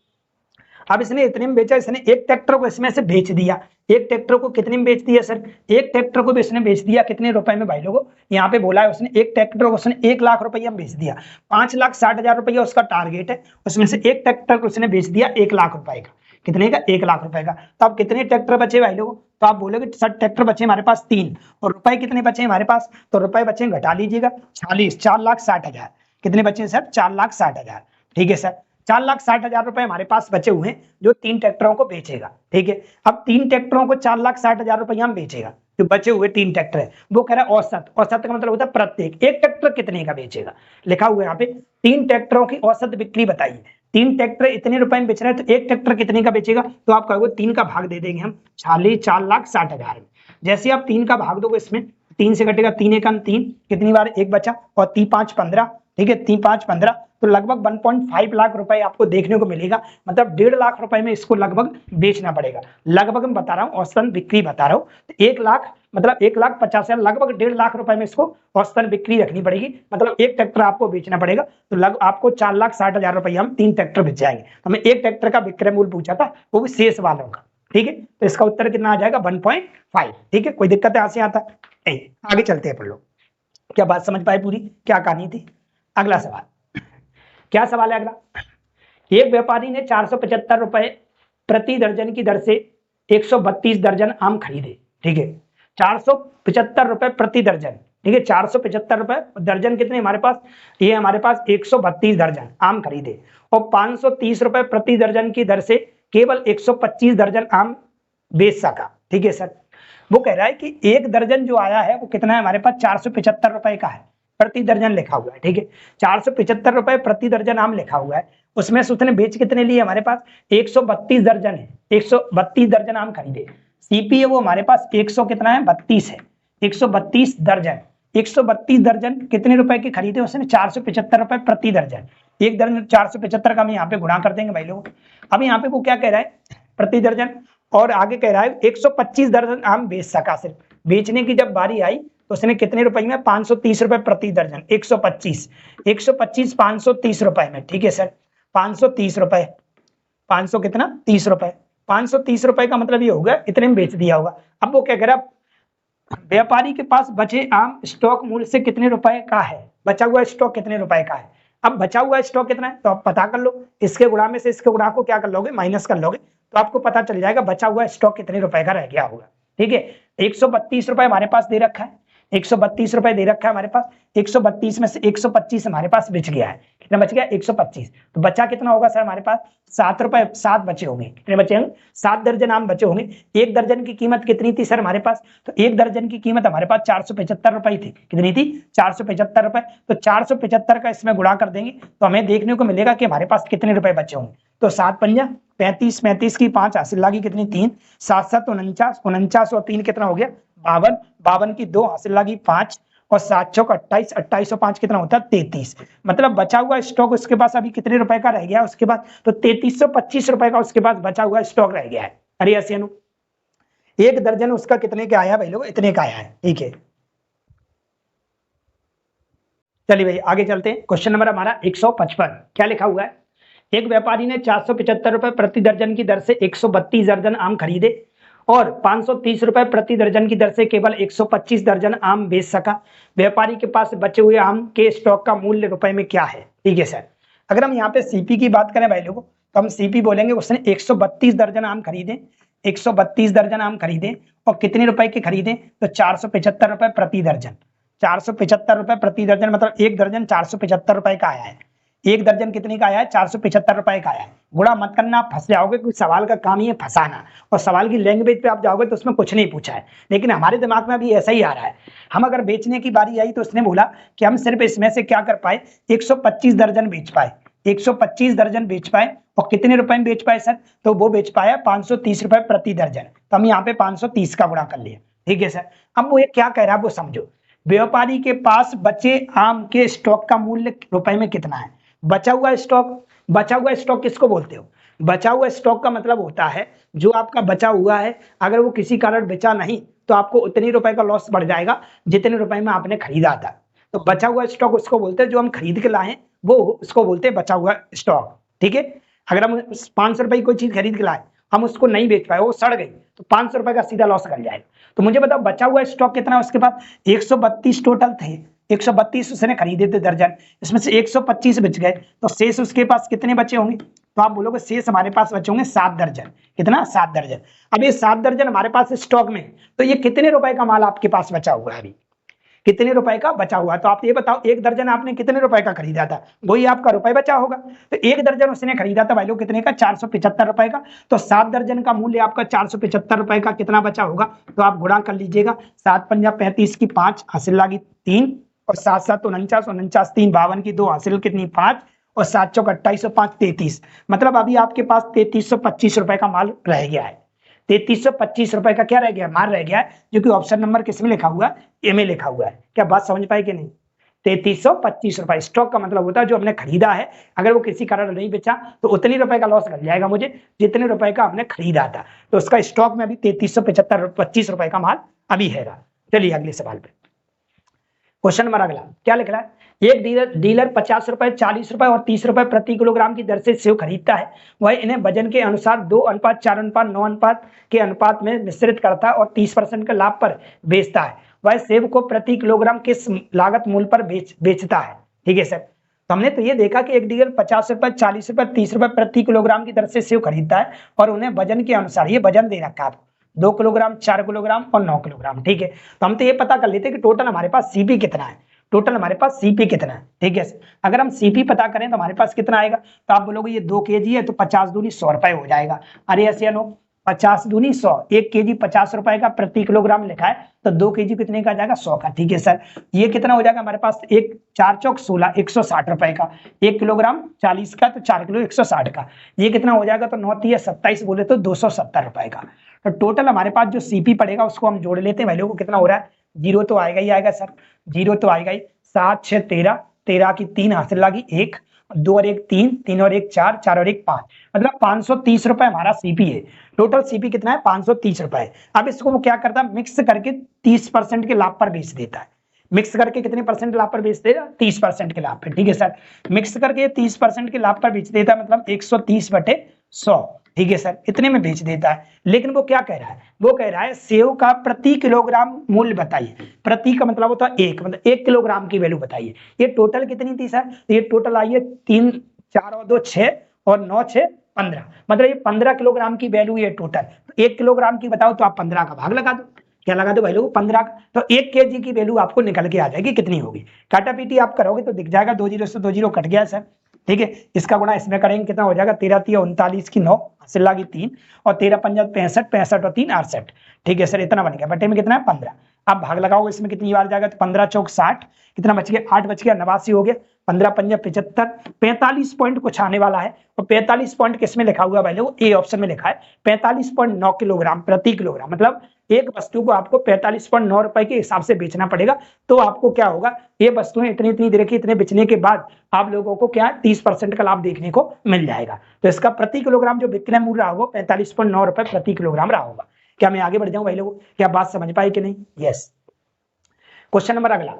अब इसने इतने में बेचा, इसने एक ट्रैक्टर को इसमें से बेच दिया, एक ट्रैक्टर को कितने में बेच दिया सर, एक ट्रैक्टर को भी इसने बेच दिया कितने रुपए में भाई लोगों, यहाँ पे बोला है उसने एक ट्रैक्टर को उसने 1 लाख रुपया में बेच दिया, 5,60,000 रुपया उसका टारगेट है, उसमें से एक ट्रैक्टर को उसने बेच दिया 1 लाख रुपए का, कितने का, 1 लाख रुपए का। तो अब कितने ट्रैक्टर बचे भाई लोगों, तो आप बोलोगे सर ट्रैक्टर बचे हमारे पास 3, और रुपए कितने बचे हमारे पास, तो रुपए बचे घटा लीजिएगा 40, 4,60,000, कितने बचे सर, 4,60,000, ठीक है सर। 4,60,000 रुपए हमारे पास बचे हुए हैं जो 3 ट्रैक्टरों को बेचेगा, ठीक है। अब 3 ट्रैक्टरों को 4,60,000 रुपया में बेचेगा, जो बचे हुए 3 ट्रैक्टर है वो कह रहा है औसत, औसत का मतलब होता है प्रत्येक, एक ट्रैक्टर कितने का बेचेगा, लिखा हुआ है यहाँ पे 3 ट्रैक्टरों की औसत बिक्री बताइए, 3 ट्रैक्टर इतने रुपए में बेच रहे हैं, तो एक ट्रैक्टर कितने का बेचेगा, तो आप कहोगे 3 का भाग दे देंगे हम 4,60,000 में। जैसे आप 3 का भाग दोगे इसमें, 3 से कटेगा 3 एकम 3, कितनी बार 1 बचा, और 3 5 15, ठीक है, 3 5 15, तो लगभग 1.5 लाख रुपए आपको देखने को मिलेगा, मतलब 1.5 लाख रुपए में इसको लगभग बेचना पड़ेगा। लगभग मैं बता रहा हूँ, औसतन बिक्री बता रहा हूँ, तो 1 लाख मतलब 1,50,000, लगभग 1.5 लाख रुपए में इसको औसतन बिक्री रखनी पड़ेगी, मतलब एक ट्रैक्टर आपको बेचना पड़ेगा, तो आपको 4,60,000 रुपए हम 3 ट्रैक्टर बेच जाएंगे। हमें एक ट्रैक्टर का विक्रय मूल्य पूछा था, वो भी शेष वालों का, ठीक है। तो इसका उत्तर कितना आ जाएगा, 1.5, ठीक है। कोई दिक्कत है यहाँ से आता है, आगे चलते हैं अपन लोग, क्या बात समझ पाए पूरी, क्या कहानी थी। अगला सवाल, क्या सवाल है अगला? एक व्यापारी ने 475 रुपए प्रति दर्जन की दर से 132 दर्जन आम खरीदे। ठीक है, 475 रुपए प्रति दर्जन। ठीक है, 475 रुपए दर्जन कितने हमारे पास? ये हमारे पास 132 दर्जन आम खरीदे और 530 रुपए प्रति दर्जन की दर से केवल 125 दर्जन आम बेच सका। ठीक है सर, वो कह रहा है कि एक दर्जन जो आया है वो कितना है हमारे पास? 475 रुपए का है, प्रति दर्जन लिखा हुआ है। ठीक है, 475 रुपए प्रति दर्जन आम लिखा हुआ है, उसमें से उसने बेच कितने लिए? हमारे पास 132 दर्जन है, 132 दर्जन आम खरीदे। सीपी है वो हमारे पास 100 कितना है? 32 है, 132 दर्जन। 132 दर्जन कितने रुपए के खरीदे उसने? 475 रुपए प्रति दर्जन। एक दर्जन 475 का हम यहाँ पे गुणा कर देंगे भाई लोग। अब यहाँ पे वो क्या कह रहा है? प्रति दर्जन, और आगे कह रहा है 125 दर्जन आम बेच सका। सिर्फ बेचने की जब बारी आई तो उसने कितने रुपए में? 530 रुपए प्रति दर्जन। 125 530 रुपए में। ठीक है सर, 530 रुपए, 500 कितना? 30 रुपए। 530 रुपए का मतलब ये होगा इतने में बेच दिया होगा। अब वो क्या कह रहा है? व्यापारी के पास बचे आम स्टॉक मूल्य से कितने रुपए का है? बचा हुआ स्टॉक कितने रुपए का है? अब बचा हुआ स्टॉक कितना है तो आप पता कर लो, इसके गुणा में से इसके गुणा को क्या कर लोगे? माइनस कर लोगे, तो आपको पता चल जाएगा बचा हुआ स्टॉक कितने रुपए का रह गया होगा। ठीक है, 132 रुपए हमारे पास दे रखा है, 132 रुपए दे रखा है हमारे पास। 132 में से 125 हमारे पास बच गया है। कितना बच गया? 125। तो बचा कितना होगा सर हमारे पास? 7 रुपए, 7 बचे होंगे। कितने बचे होंगे? 7 दर्जन आम बचे होंगे। एक दर्जन की कीमत कितनी थी सर हमारे पास? तो एक दर्जन की कीमत हमारे पास 475 रुपए थी। कितनी थी? 475 रुपए। तो 475 का इसमें गुणा कर देंगे तो हमें देखने को मिलेगा कि हमारे पास कितने रुपए बचे होंगे। तो 7 पंजा 35, 35 की 5 हासिल लागी कितनी? 3, 7 7 49, 49 और 3 कितना हो गया? 52, 52 की 2 हासिल लागी 5 और 7 6 28, 28 और 5 कितना होता है? 33। मतलब बचा हुआ स्टॉक उसके पास अभी कितने रुपए का रह गया उसके पास? तो 3325 रुपए का उसके पास बचा हुआ स्टॉक रह गया है। अरे अनु, एक दर्जन उसका कितने का आया भाई लोग? इतने का आया है। ठीक है, चलिए भाई आगे चलते हैं। क्वेश्चन नंबर हमारा 155 क्या लिखा हुआ है? एक व्यापारी ने 475 रुपए प्रति दर्जन की दर से 132 दर्जन आम खरीदे और 530 रुपए प्रति दर्जन की दर से केवल 125 दर्जन आम बेच सका। व्यापारी के पास बचे हुए आम के स्टॉक का मूल्य रुपए में क्या है? ठीक है सर, अगर हम यहाँ पे सीपी की बात करें भाई लोगों तो हम सीपी बोलेंगे उसने 132 दर्जन आम खरीदे, 132 दर्जन आम खरीदे और कितने रुपए के खरीदे? तो 475 रुपए प्रति दर्जन। 475 रुपए प्रति दर्जन मतलब एक दर्जन 475 रुपए का आया है। एक दर्जन कितने का आया है? 475 रुपए का आया है। गुणा मत करना, आप फंस जाओगे, क्योंकि सवाल का काम ही है फंसाना, और सवाल की लैंग्वेज पे आप जाओगे तो उसमें कुछ नहीं पूछा है, लेकिन हमारे दिमाग में अभी ऐसा ही आ रहा है। हम अगर बेचने की बारी आई तो उसने बोला कि हम सिर्फ इसमें से क्या कर पाए? 125 दर्जन बेच पाए, 125 दर्जन बेच पाए और कितने रुपए में बेच पाए सर? तो वो बेच पाया 530 रुपए प्रति दर्जन। तो हम यहाँ पे 530 का गुणा कर लिया। ठीक है सर, अब वो ये क्या कह रहा है वो समझो। व्यापारी के पास बचे आम के स्टॉक का मूल्य रुपए में कितना है? बचा हुआ स्टॉक, बचा हुआ स्टॉक किसको बोलते हो? बचा हुआ स्टॉक का मतलब होता है जो आपका बचा हुआ है, अगर वो किसी कारण बेचा नहीं तो आपको उतने रुपए का लॉस बढ़ जाएगा जितने रुपए में आपने खरीदा था। तो बचा हुआ स्टॉक उसको बोलते हैं जो हम खरीद के लाए वो उसको बोलते हैं बचा हुआ स्टॉक। ठीक है, अगर हम 500 रुपए की कोई चीज खरीद के लाए, हम उसको नहीं बेच पाए, वो सड़ गई, तो 500 रुपए का सीधा लॉस कर जाएगा। तो मुझे बताओ बचा हुआ स्टॉक कितना है उसके पास? 132 टोटल थे, 132 उसने खरीदे थे दर्जन, इसमें से 125 बच गए, तो शेष उसके पास कितने बचे होंगे? तो आप बोलोगे शेष हमारे पास बचे होंगे 7 दर्जन। कितना? 7 दर्जन। अब ये 7 दर्जन हमारे पास स्टॉक में, तो ये कितने रुपए का माल आपके पास बचा हुआ है? अभी कितने रुपए का बचा हुआ है? तो आप ये बताओ एक दर्जन आपने कितने रुपए का खरीदा था? वही आपका रुपए बचा होगा। तो एक दर्जन उसने खरीदा था भाई लोग कितने का? 475 रुपए का। तो 7 दर्जन का मूल्य आपका 475 रुपए का कितना बचा होगा? तो आप गुणा कर लीजिएगा। 7 पंजा 35 की 5 हासिल लागी 3 और 7 7 49, 49 3 52 की 2 हासिल कितनी? 5 और 7 चौक 28 और 5 33। मतलब अभी आपके पास 3325 रुपए का माल रह गया है। 3325 रुपए का क्या रह गया? माल रह गया है, जो कि ऑप्शन नंबर किसमें लिखा हुआ है? ए में लिखा हुआ है। क्या बात समझ पाए कि नहीं? 3325 रुपए स्टॉक का मतलब होता है जो हमने खरीदा है, अगर वो किसी कारण नहीं बेचा तो उतनी रुपए का लॉस कर जाएगा मुझे जितने रुपए का हमने खरीदा था। तो उसका स्टॉक में अभी 3325 रुपए का माल अभी है। चलिए अगले सवाल पे। क्वेश्चन नंबर अगला क्या लिख रहा है? एक डीलर 50 रुपए, 40 रुपए और 30 रुपए प्रति किलोग्राम की दर से सेव खरीदता है। वह इन्हें वजन के अनुसार 2:4:9 के अनुपात में मिश्रित करता है और 30% के लाभ पर बेचता है। वह सेव को प्रति किलोग्राम किस लागत मूल्य पर बेचता है? ठीक है सर, तो तो हमने तो ये देखा कि एक डीलर 50 रुपए, 40 रुपए, 30 रुपए प्रति किलोग्राम की दर से सेव खरीदता है और उन्हें वजन के अनुसार ये वजन दे रखा है आपको 2 किलोग्राम, 4 किलोग्राम और 9 किलोग्राम। ठीक है, तो हम तो ये पता कर लेते हैं कि टोटल हमारे पास सीपी कितना है, टोटल हमारे पास सीपी कितना है। ठीक है, अगर हम सीपी पता करें तो हमारे पास कितना आएगा, तो आप बोलोगे ये 2 kg है तो 50 दूनी 100 रुपए हो जाएगा। अरे ऐसे नो 50 दूनी 100, 1 kg 50 रुपए का प्रति किलोग्राम लिखा है तो 2 kg कितने का आ जाएगा, 100 का। ठीक है सर, ये कितना हो जाएगा हमारे पास, 1 4 चौक 16, 160 रुपए का। 1 किलोग्राम 40 का तो 4 किलो 160 का, ये कितना हो जाएगा, तो 9 3 27 बोले तो 270 रुपए का। तो टोटल हमारे पास जो सीपी पड़ेगा उसको हम जोड़ लेते हैं, वैल्यू को कितना हो रहा है, 0 तो आएगा ही आएगा सर, 0 तो आएगा ही। 7 6 13, 13 की 3 हासिल लगी 1, 2 और 1 3, 3 और 1 4, 4 और 1 5, मतलब 530 रुपए हमारा सीपी है। टोटल सीपी कितना है, 530 रुपए। अब इसको वो क्या करता है, मिक्स करके 30% के लाभ पर बेच देता है। मिक्स करके कितने परसेंट लाभ पर बेच देगा, 30% के लाभ पर। ठीक है सर, मिक्स करके 30% के लाभ पर बेच देता है, मतलब 130/100। ठीक है सर, इतने में बेच देता है। लेकिन वो क्या कह रहा है, वो कह रहा है सेव का प्रति किलोग्राम मूल्य बताइए। प्रति का मतलब होता है 1, मतलब 1 किलोग्राम की वैल्यू बताइए। ये टोटल कितनी थी सर, ये टोटल आई है 3 4 और 2 6 और 9 6 15, मतलब ये 15 किलोग्राम की वैल्यू है टोटल। 1 किलोग्राम की बताओ तो आप 15 का भाग लगा दो, क्या लगा दो वैल्यू 15 का, तो 1 kg की वैल्यू आपको निकल के आ जाएगी कितनी होगी। काटा पीटी आप करोगे तो दिख जाएगा, 2 0 से 2 0 कट गया सर। ठीक है, इसका गुणा इसमें करेंगे कितना हो जाएगा, 13 3 39 की 9 हासिल लगी 3 और 13 5 65, 65 और 3 68। ठीक है सर, इतना बन गया, बटे में कितना है 15। आप भाग लगाओगे इसमें कितनी बार जाएगा, तो 15 चौक 60, कितना बच गया 8 बच गया, 89 हो गया, 15 5 75, 45 पॉइंट कुछ आने वाला है। और 45 पॉइंट किसमें लिखा हुआ है, ए ऑप्शन में लिखा है 45.9 किलोग्राम प्रति किलोग्राम, मतलब एक वस्तु को आपको 45.9 रुपए के हिसाब से बेचना पड़ेगा। तो आपको क्या होगा, ये वस्तुएं इतनी इतनी देर की इतने बेचने के बाद आप लोगों को क्या 30% का लाभ देखने को मिल जाएगा। तो इसका प्रति किलोग्राम जो विक्रय मूल्य रहा होगा 45.9 रुपए प्रति किलोग्राम रहा होगा। क्या मैं आगे बढ़ जाऊं भाई लोगों, क्या बात समझ पाए कि नहीं? यस। क्वेश्चन नंबर अगला,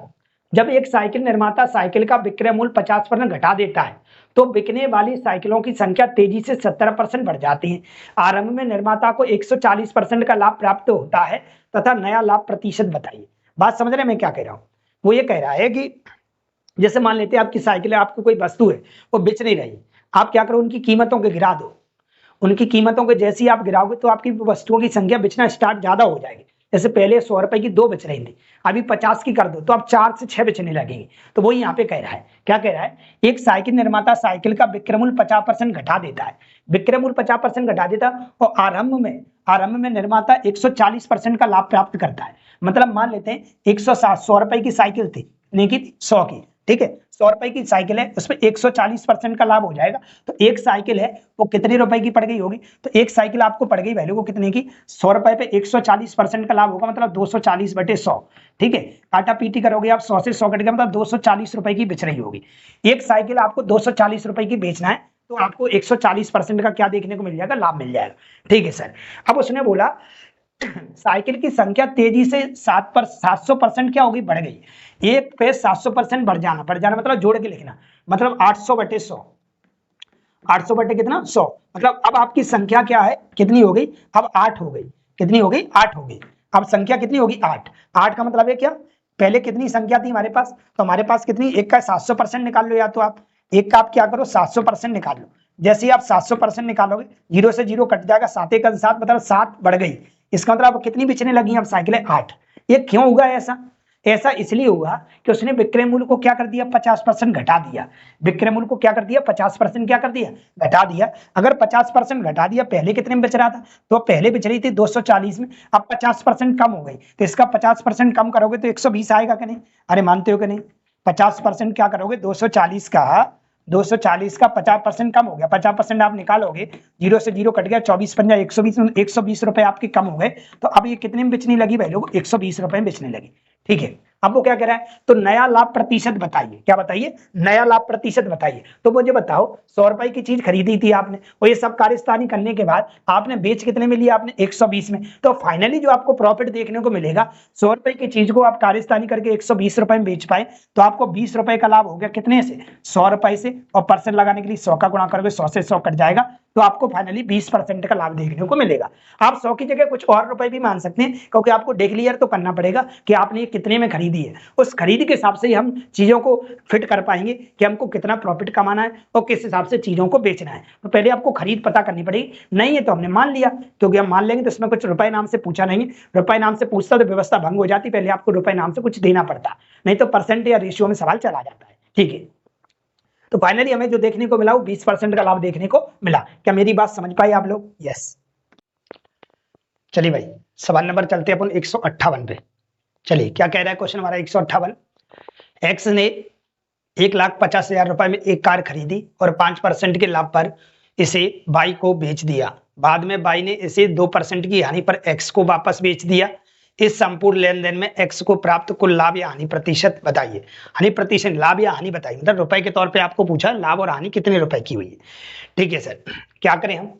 जब एक साइकिल निर्माता साइकिल का विक्रय मूल्य 50% घटा देता है तो बिकने वाली साइकिलों की संख्या तेजी से 70% बढ़ जाती है। आरंभ में निर्माता को 140% का लाभ प्राप्त होता है तथा नया लाभ प्रतिशत बताइए। बात समझ रहे हैं मैं क्या कह रहा हूं? वो ये कह रहा है कि जैसे मान लेते हैं आपकी साइकिल है, आपको कोई वस्तु है वो बिच नहीं रही, आप क्या करो उनकी कीमतों को गिरा दो। उनकी कीमतों को जैसे ही आप गिराओगे तो आपकी वस्तुओं की संख्या बिचना स्टार्ट ज्यादा हो जाएगी। जैसे पहले 100 रुपए की 2 बिच रही थी, अभी 50 की कर दो तो अब 4 से 6 बिचने लगेंगी। तो वो यहाँ पे कह रहा है, क्या कह रहा है, एक साइकिल निर्माता साइकिल का विक्रय मूल्य 50% घटा देता है, विक्रय मूल्य 50% घटा देता और आरंभ में निर्माता 140% का लाभ प्राप्त करता है। मतलब मान लेते हैं 100 रुपए की साइकिल थी, नहीं की 100 की, ठीक है 100 रुपए की साइकिल है, उसमें 140% का लाभ हो जाएगा। तो एक साइकिल है वो कितने रुपए की पड़ गई होगी, तो एक साइकिल आपको पड़ गई वैल्यू को कितने की, 100 रुपए पे 140% का लाभ होगा, मतलब 240/100। ठीक है, काटा पीटी करोगे आप 100 से 100 कट गया, मतलब 240 रुपए की बेच रही होगी। एक साइकिल आपको 240 रुपए की बेचना है तो आपको 140% का क्या देखने को मिल जाएगा, लाभ मिल जाएगा। ठीक है सर, अब उसने बोला साइकिल की संख्या तेजी से 700% क्या होगी, बढ़ गई। एक पे 700% बढ़ जाना मतलब जोड़ के लिखना, मतलब 800/100, 800 बटे कितना 100, मतलब अब आपकी संख्या क्या है, कितनी हो गई, अब 8 हो गई। कितनी हो गई, 8 हो गई। अब संख्या कितनी होगी, 8। 8 का मतलब है क्या, पहले कितनी संख्या थी हमारे पास, तो हमारे पास कितनी, एक का 700% निकाल लो, या तो आप एक का आप क्या करो 700% निकाल लो। जैसे ही आप 700% निकालोगे 0 से 0 कट जाएगा, 7 1 7, मतलब 7 बढ़ गई। इसका मतलब कितनी बिचने लगी अब साइकिल है, 8। ये क्यों हुआ ऐसा, ऐसा इसलिए हुआ कि उसने विक्रय मूल्य को क्या कर दिया, 50% घटा दिया। विक्रय मूल्य को क्या कर दिया, 50% क्या कर दिया, घटा दिया। अगर 50% घटा दिया, पहले कितने में बेच रहा था, तो पहले बेच रही थी 240 में, अब 50% कम हो गई, तो इसका 50% कम करोगे तो 120 आएगा कि नहीं, अरे मानते हो कि नहीं। 50% क्या करोगे, 240 का 50% कम हो गया, 50% आप निकालोगे, 0 से 0 कट गया, 24 पंजा 120 रुपए आपके कम हो गए। तो अब ये कितने में बेचने लगी भाई लोग, 120 रुपए में बेचने लगी। ठीक है, अब वो क्या कह रहा है, तो नया लाभ प्रतिशत बताइए। क्या बताइए, नया लाभ प्रतिशत बताइए। तो मुझे बताओ 100 रुपए की चीज खरीदी थी आपने, और ये सब कार्यस्थानी करने के बाद आपने बेच कितने में लिया, आपने 120 में। तो फाइनली जो आपको प्रॉफिट देखने को मिलेगा, 100 रुपए की चीज को आप कार्यस्थानी करके 120 रुपए में बेच पाए, तो आपको 20 रुपए का लाभ हो गया, कितने से, 100 रुपए से। और परसेंट लगाने के लिए 100 का गुणा करोगे, 100 से 100 कट जाएगा, तो आपको फाइनली 20% का लाभ देखने को मिलेगा। आप 100 की जगह कुछ और रुपए भी मान सकते हैं, क्योंकि आपको डिक्लेयर तो करना पड़ेगा कि आपने ये कितने में खरीदी है। उस खरीद के हिसाब से ही हम चीजों को फिट कर पाएंगे कि हमको कितना प्रॉफिट कमाना है और किस हिसाब से चीजों को बेचना है। तो पहले आपको खरीद पता करनी पड़ेगी। नहीं है तो हमने मान लिया, क्योंकि हम मान लेंगे तो इसमें कुछ रुपए नाम से पूछा नहीं, रुपए नाम से पूछता तो व्यवस्था भंग हो जाती, पहले आपको रुपए नाम से कुछ देना पड़ता, नहीं तो परसेंट या रेशियो में सवाल चला जाता है। ठीक है, तो फाइनली हमें जो देखने को मिला वो 20% का लाभ देखने को मिला। क्या मेरी बात समझ पाए आप लोग? यस। चलिए भाई सवाल नंबर चलते हैं अपन 158 पे। चलिए क्या कह रहा है क्वेश्चन हमारा 158। एक्स ने 1,50,000 रुपए में एक कार खरीदी और 5% के लाभ पर इसे बाई को बेच दिया। बाद में बाई ने इसे 2% की हानि पर एक्स को वापस बेच दिया। इस संपूर्ण लेन देन में एक्स को प्राप्त कुल लाभ या हानि प्रतिशत बताइए। हानि प्रतिशत, लाभ या हानि बताइए, मतलब रुपए के तौर पे आपको पूछा लाभ और हानि कितने रुपए की हुई है। ठीक है सर, क्या करें हम?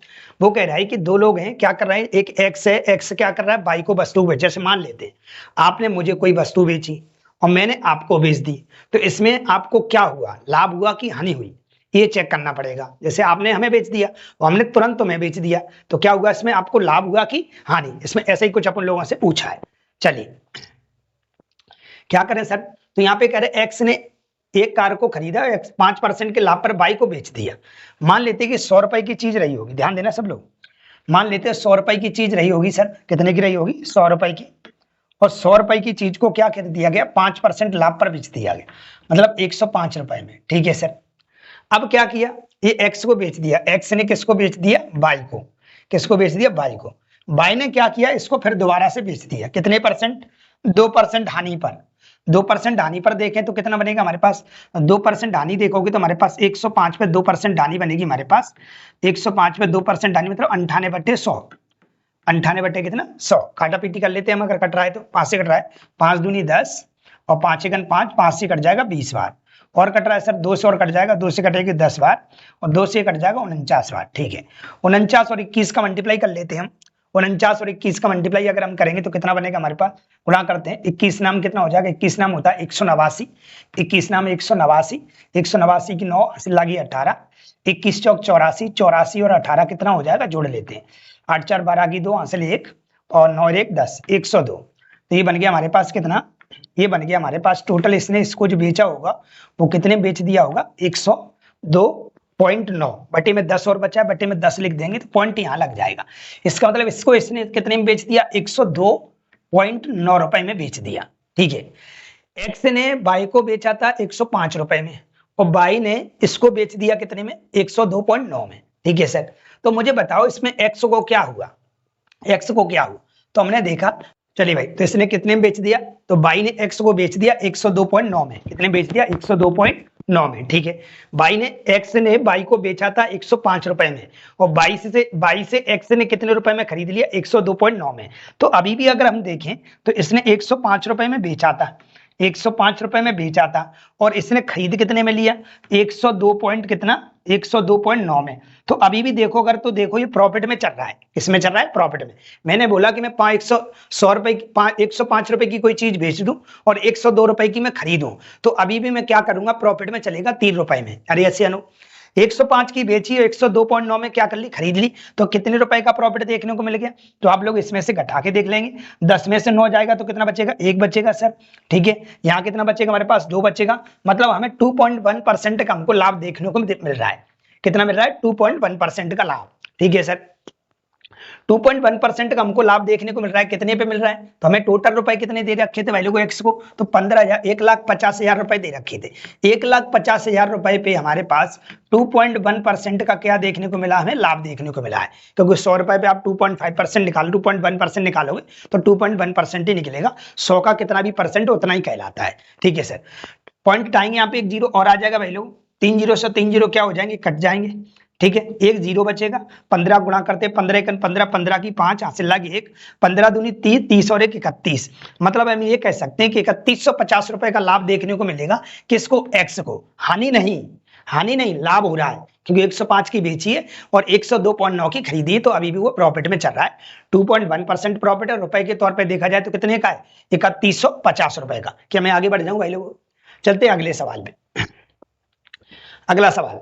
वो कह रहा है कि दो लोग हैं, क्या कर रहे हैं, एक एक्स है, एक्स क्या कर रहा है, बाई को वस्तु बेच, जैसे मान लेते हैं आपने मुझे कोई वस्तु बेची और मैंने आपको बेच दी, तो इसमें आपको क्या हुआ, लाभ हुआ कि हानि हुई, ये चेक करना पड़ेगा। जैसे आपने हमें बेच दिया और हमने तुरंत तुम्हें बेच दिया, तो क्या हुआ इसमें, आपको लाभ हुआ कि हानि, इसमें ऐसा ही कुछ अपन लोगों से पूछा है। चलिए क्या करें सर, तो यहाँ पे कह रहे एक्स ने एक कार को खरीदा, 5% के लाभ पर बाई को बेच दिया। मान लेते कि 100 रुपए की चीज रही होगी, ध्यान देना सब लोग, मान लेते हैं 100 रुपए की चीज रही होगी सर, कितने की रही होगी, 100 रुपए की, और 100 रुपए की चीज को क्या कर दिया गया, 5% लाभ पर बेच दिया गया, मतलब 105 रुपए में। ठीक है सर, अब क्या किया, ये एक्स को बेच दिया, एक्स ने किसको बेच दिया, बाई को, किसको बेच दिया, बाई को। बाई ने क्या किया, इसको फिर दोबारा से बेच दिया, कितने परसेंट, 2% हानि पर। 2% हानि पर देखें तो कितना बनेगा हमारे पास, 2% हानि देखोगे तो हमारे पास 105 पे 2% हानि बनेगी हमारे पास, 105 पे 2% हानि मतलब 98/100, 98 कितना 100। काटा पीटी कर लेते हैं हम, अगर कट रहा है तो 5 से कट रहा है, 5 दूनी 10 और 5 एकन 5, 5 से कट जाएगा 20 बार, और कट रहा है सर 2 से और कट जाएगा, 2 से कटेगी 10 बार और 2 से कट जाएगा 49 बार। ठीक है, 49 और 21 का मल्टीप्लाई कर लेते हैं हम, 49 और 21 का मल्टीप्लाई अगर हम करेंगे तो कितना बनेगा हमारे पास, गुणा करते हैं, 21 नाम कितना हो जाएगा, 21 नाम होता है 189, 21 नाम 189, 189 की 9 लागी 18, 21 चौक 84, 84 और 18 कितना हो जाएगा, जोड़ लेते हैं, 8 4 12 की 2 हासिल 1 और 9 1 10, 102। तो ये बन गया हमारे पास कितना, ये बन गया हमारे पास टोटल, इसने इसको जो बेचा होगा वो कितने बेच दिया होगा, 102.9, बटे में 10 और बचा है, बटे में 10 लिख देंगे तो पॉइंट यहां लग जाएगा। इसका मतलब इसको इसने कितने में बेच दिया, 102.9 रुपए में बेच दिया। ठीक है, एक्स ने बाई को बेचा था 105 रुपए में और बाई ने इसको बेच दिया कितने में, 102.9 में। ठीक है सर, तो मुझे बताओ इसमें एक्स को क्या हुआ, एक्स को क्या हुआ, तो हमने देखा, चलिए भाई, तो इसने कितने में बेच दिया, तो बाई ने एक्स को बेच दिया 102.9 में, कितने बेच दिया, 102.9 में। ठीक है, बाई ने, एक्स ने बाई को बेचा था 105 रुपए में और बाई से एक्स ने कितने रुपए में खरीद लिया, 102.9 में। तो अभी भी अगर हम देखें तो इसने 105 रुपए में बेचा था, 105 रुपए में बेचा था और इसने खरीद कितने में लिया, 102 पॉइंट कितना, 102.9 में। तो अभी भी देखो अगर, तो देखो ये प्रॉफिट में चल रहा है, इसमें चल रहा है प्रॉफिट में। मैंने बोला कि मैं 105 रुपए की कोई चीज बेच दूं और 102 रुपए की मैं खरीदूं, तो अभी भी मैं क्या करूंगा, प्रॉफिट में चलेगा 3 रुपए में। अरे ऐसे अनु, 105 की बेची, 102.9 में क्या कर ली, खरीद ली, तो कितने रुपए का प्रॉफिट देखने को मिल गया। तो आप लोग इसमें से घटा के देख लेंगे, 10 में से 9 जाएगा तो कितना बचेगा, 1 बचेगा सर। ठीक है, यहाँ कितना बचेगा हमारे पास, 2 बचेगा, मतलब हमें 2.1% का हमको लाभ देखने को मिल रहा है। कितना मिल रहा है, 2.1% का लाभ। ठीक है सर, 2.1% का हमको लाभ देखने को मिल रहा है, कितने पे मिल रहा है, तो हमें टोटल रुपए कितने दे रखे थे वैल्यू को, एक्स को, तो 1,50,000 रुपए दे रखे थे। 1,50,000 रुपए पे हमारे पास 2.1% का क्या देखने को मिला, हमें लाभ देखने को मिला है, क्योंकि 100 रुपए पे आप 2.5% निकालो, 2.1% निकालोगे तो 2.1% ही निकलेगा, 100 का कितना भी परसेंट उतना ही कहलाता है। ठीक है सर, पॉइंट हटाएंगे, यहाँ पे एक जीरो और आ जाएगा भाई लोग, 3 जीरो से 3 जीरो क्या हो जाएंगे, कट जाएंगे। ठीक है, एक जीरो बचेगा, 15 गुणा करते, 15 एकन 15, 15 की 5 हासिल लागी 1, 15 दूनी 30, 30 और 1 31, मतलब हम ये कह सकते हैं कि 3150 रुपए का लाभ देखने को मिलेगा। किसको, एक्स को, हानि नहीं, हानि नहीं, लाभ हो रहा है, क्योंकि 105 की बेची है और 102.9 की खरीदी है, तो अभी भी वो प्रॉफिट में चल रहा है। 2.1% प्रॉफिट है, रुपए के तौर पर देखा जाए तो कितने का है, 3150 रुपए का। क्या मैं आगे बढ़ जाऊं भाई लोग, चलते हैं अगले सवाल में। अगला सवाल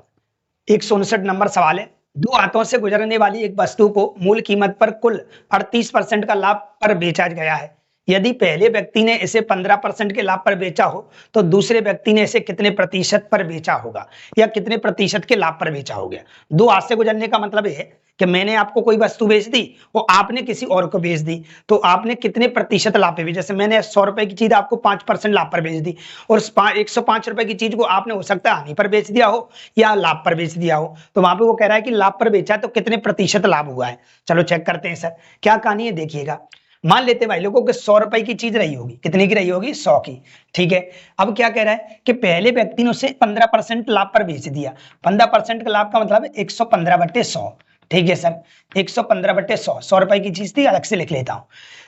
159 नंबर सवाल है, दो हाथों से गुजरने वाली एक वस्तु को मूल कीमत पर कुल 38% का लाभ पर बेचा गया है। यदि पहले व्यक्ति ने इसे 15% के लाभ पर बेचा हो तो दूसरे व्यक्ति ने इसे कितने प्रतिशत पर बेचा होगा, या कितने प्रतिशत के लाभ पर बेचा होगा। दो हाथ से गुजरने का मतलब है कि मैंने आपको कोई वस्तु बेच दी और आपने किसी और को बेच दी, तो आपने कितने प्रतिशत लाभ पे बेची। जैसे मैंने 100 रुपए की चीज आपको 5% लाभ पर बेच दी, और 105 रुपए की चीज को आपने हो सकता है हानि पर बेच दिया हो या लाभ पर बेच दिया हो। तो वहां पे वो कह रहा है कि लाभ पर बेचा तो कितने प्रतिशत लाभ हुआ है। चलो चेक करते हैं सर, क्या कहानी है देखिएगा। मान लेते हैं भाई लोगों कि 100 रुपए की चीज रही होगी, कितने की रही होगी, 100 की। ठीक है, अब क्या कह रहा है कि पहले व्यक्ति ने उसे 15% लाभ पर बेच दिया। 15% का लाभ का मतलब है 115/100। ठीक है सर, 115/100, 100 रुपए की चीज थी, अलग से लिख लेता हूँ।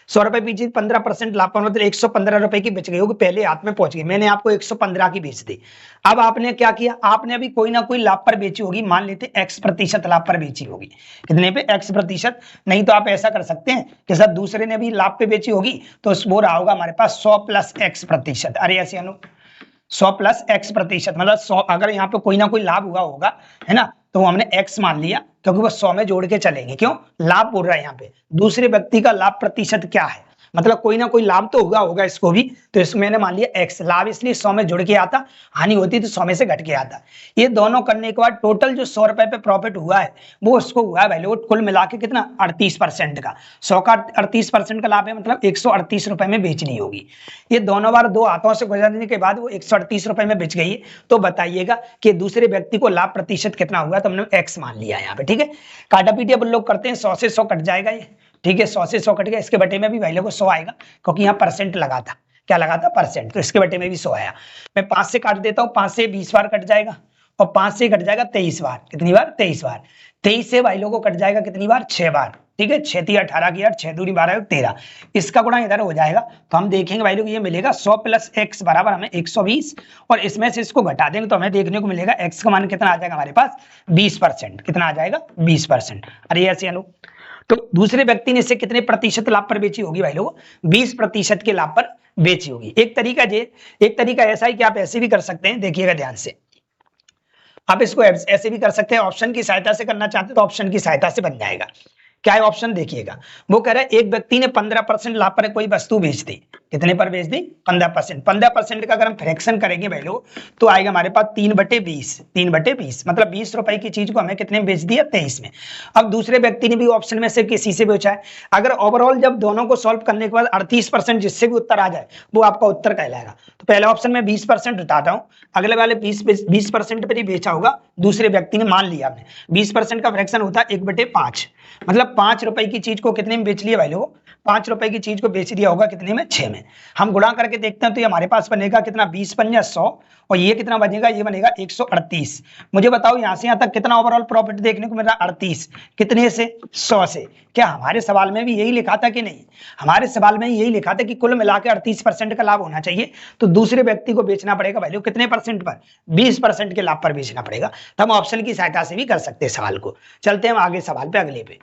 100 रुपए की चीज 15% लाभ पर मतलब 115 रुपए की बेच गई होगी, पहले हाथ में पहुंच गई। मैंने आपको 115 की बेच दी। अब आपने क्या किया, आपने अभी कोई ना कोई लाभ पर बेची होगी, मान लेते X% लाभ पर बेची होगी। कितने पे, X%। नहीं तो आप ऐसा कर सकते हैं कि सर दूसरे ने भी लाभ पे बेची होगी, तो वो रहा होगा हमारे पास 100 + X%। अरे ऐसे अनु 100 + X%, मतलब 100, अगर यहाँ पे कोई ना कोई लाभ हुआ होगा, है ना, तो हमने X मान लिया क्योंकि वो 100 में जोड़ के चलेंगे। क्यों, लाभ बोल रहा है यहाँ पे, दूसरे व्यक्ति का लाभ प्रतिशत क्या है, मतलब कोई ना कोई लाभ तो हुआ होगा इसको भी, तो इसमें मैंने मान लिया X। लाभ इसलिए 100 में जुड़ के आता, हानि होती तो 100 में से घट के आता। ये दोनों करने के बाद टोटल जो 100 रुपए पे प्रॉफिट हुआ है वो उसको हुआ है वैल्यू कुल मिला के कितना, 38% का। 100 का 38% का लाभ है, मतलब 138 रुपए में बेचनी होगी। ये दोनों बार दो हाथों से गुजरने के बाद वो 138 रुपए में बेच गई है। तो बताइएगा कि दूसरे व्यक्ति को लाभ प्रतिशत कितना हुआ, तो हमने X मान लिया यहाँ पे। ठीक है, काटा पीटी अब लोग करते हैं, 100 से 100 कट जाएगा ये। ठीक है, 100 से 100 कट गया, इसके बटे में भी वैल्यू को 100 आएगा क्योंकि यहाँ परसेंट लगा था। क्या लगा था, परसेंट, तो इसके बटे में भी 100 आया। मैं 5 से काट देता हूँ, 5 से 20 बार कट जाएगा, और 5 से कट जाएगा 23 बार। कितनी बार, 23 बार। 23 से भाई लोगों को कट जाएगा कितनी बार, 6 बार। ठीक है, 6 × 18 की 8, 6 दूनी 12 13। इसका गुणा इधर हो जाएगा, तो हम देखेंगे भाई लोग ये मिलेगा 100 + X बराबर हमें 120, और इसमें से इसको घटा देंगे तो हमें देखने को मिलेगा X का मान कितना आ जाएगा हमारे पास, 20%। कितना आ जाएगा, 20%। अरे ऐसे अनु, तो दूसरे व्यक्ति ने इसे कितने प्रतिशत लाभ पर बेची होगी भाई लोग, 20% के लाभ पर बेची होगी। एक तरीका ऐसा है कि आप ऐसे भी कर सकते हैं, देखिएगा ध्यान से। आप इसको ऐसे भी कर सकते हैं, ऑप्शन की सहायता से करना चाहते हैं तो ऑप्शन की सहायता से बन जाएगा। क्या है ऑप्शन, देखिएगा। वो कह रहा है एक व्यक्ति ने 15% लाभ पर कोई वस्तु बेच दी। कितने पर बेच दी, 15%। 15% का अगर हम फ्रैक्शन करेंगे भाई लोग, तो आएगा हमारे पास 3/20। 3/20 मतलब 20 रुपए की चीज को हमें कितने में बेच दिया, 23 में। अब दूसरे व्यक्ति ने भी ऑप्शन में से किसी से बेचा है। अगर ओवरऑल जब दोनों को सॉल्व करने के बाद 38% जिससे भी उत्तर आ जाए वो आपका उत्तर कहलाएगा। तो पहले ऑप्शन में 20% उठाता हूं, अगले वाले 20% पर ही बेचा होगा दूसरे व्यक्ति ने, मान लिया हमने। 20% का फ्रैक्शन होता है 1/5, मतलब 5 रुपए की चीज को कितने में बेच लिया भाई लोग, 5 रुपए की चीज को बेच दिया होगा कितने में, 6 में। हम गुणा करके देखते हैं तो ये हमारे पास बनेगा कितना, 20 × 5 = 100, और ये कितना बनेगा, ये बनेगा 138। मुझे बताओ यहां से यहां तक कितना ओवरऑल प्रॉफिट देखने को मिल रहा, 38। कितने से, 100 से। क्या हमारे सवाल में भी यही लिखा था कि नहीं, हमारे सवाल में यही लिखा था कि कुल मिलाकर 38% का लाभ होना चाहिए, तो दूसरे व्यक्ति को बेचना पड़ेगा वैल्यू कितने परसेंट पर, 20% के लाभ पर बेचना पड़ेगा। तो हम ऑप्शन की सहायता से भी कर सकते हैं सवाल को। चलते हैं हम आगे सवाल पे, अगले पे।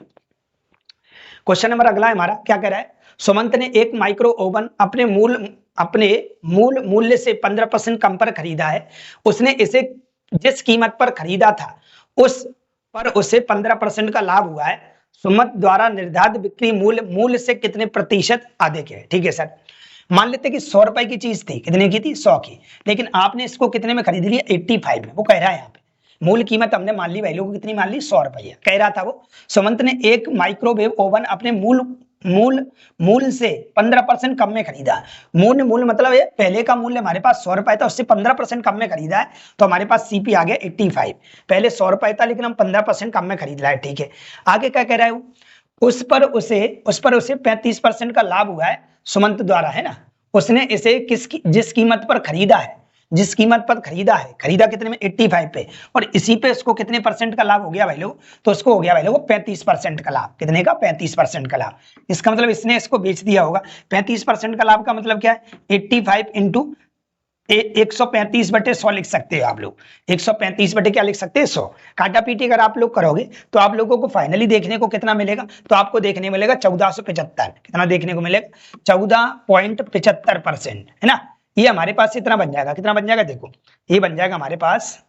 क्वेश्चन नंबर अगला है हमारा, क्या कह रहा है, सुमंत ने एक माइक्रो ओवन अपने मूल मूल्य से 15% कम पर खरीदा है। उसने इसे जिस कीमत पर खरीदा था उस पर उसे 15% का लाभ हुआ है। सुमंत द्वारा निर्धारित बिक्री मूल्य से कितने प्रतिशत अधिक है। ठीक है सर, मान लेते कि 100 रुपए की चीज थी, कितने की थी, 100 की, लेकिन आपने इसको कितने में खरीद लिया, 85 में। वो कह रहा है यहाँ पे मूल कीमत हमने मान ली वैल्यू को कितनी मान ली, 100 रुपया कह रहा था वो। सुमंत ने एक माइक्रोवेव ओवन अपने मूल से 15% कम में खरीदा। मूल मतलब है पहले का मूल्य हमारे पास 100 रुपए था, उससे 15% कम में खरीदा है, तो हमारे पास सीपी आ गया 85। पहले 100 रुपए था लेकिन हम 15% कम में खरीद रहा है। ठीक है, आगे क्या कह रहा है, उस पर उसे 35% का लाभ हुआ है सुमंत द्वारा, है ना। उसने इसे जिस कीमत पर खरीदा है, खरीदा कितने में, 85 पे, और इसी पे इसको कितने परसेंट का लाभ हो गया भाई लोग, तो उसको हो गया भाई लोग 35% का लाभ। कितने का, 35% का लाभ। इसका मतलब इसने इसको बेच दिया होगा। 35% का लाभ का मतलब क्या है, 85 इंटू 135/100 लिख सकते हो आप लोग। 135 बटे क्या लिख सकते हैं, 100। काटा पीटी अगर आप लोग करोगे तो आप लोगों को फाइनली देखने को कितना मिलेगा, तो आपको देखने मिलेगा 1475। कितना देखने को मिलेगा, 14.75%, है ना। ये हमारे पास इतना बन जाएगा, कितना बन जाएगा, देखो ये बन जाएगा हमारे पास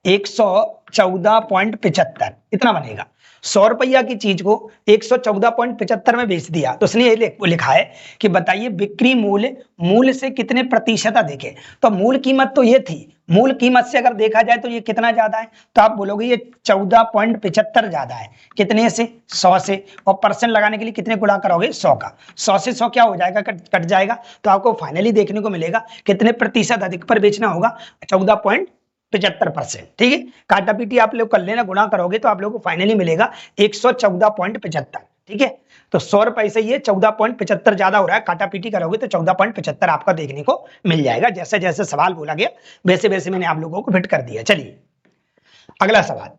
114.75 इतना बनेगा। 100 रुपया की चीज को 114.75 में बेच दिया तो उसने ये लिखा है कि बताइए बिक्री मूल्य मूल्य से कितने प्रतिशत अधिक है। तो मूल कीमत तो ये थी, मूल कीमत से अगर देखा जाए तो ये कितना ज्यादा है, तो आप बोलोगे ये 14.75 ज्यादा है। कितने से? 100 से। और परसेंट लगाने के लिए कितने गुणा करोगे? 100 का। 100 से 100 क्या हो जाएगा? कट जाएगा। तो आपको फाइनली देखने को मिलेगा कितने प्रतिशत अधिक पर बेचना होगा? 14.75%। ठीक है, काटा पीटी आप लोग कर लेना, गुणा करोगे तो आप लोग को फाइनली मिलेगा 114.75। ठीक है, तो 100 रुपए से ये 14.75 ज्यादा हो रहा है, काटा पीटी करोगे तो 14.75 आपका देखने को मिल जाएगा। जैसे जैसे सवाल बोला गया वैसे वैसे मैंने आप लोगों को फिट कर दिया। चलिए अगला सवाल।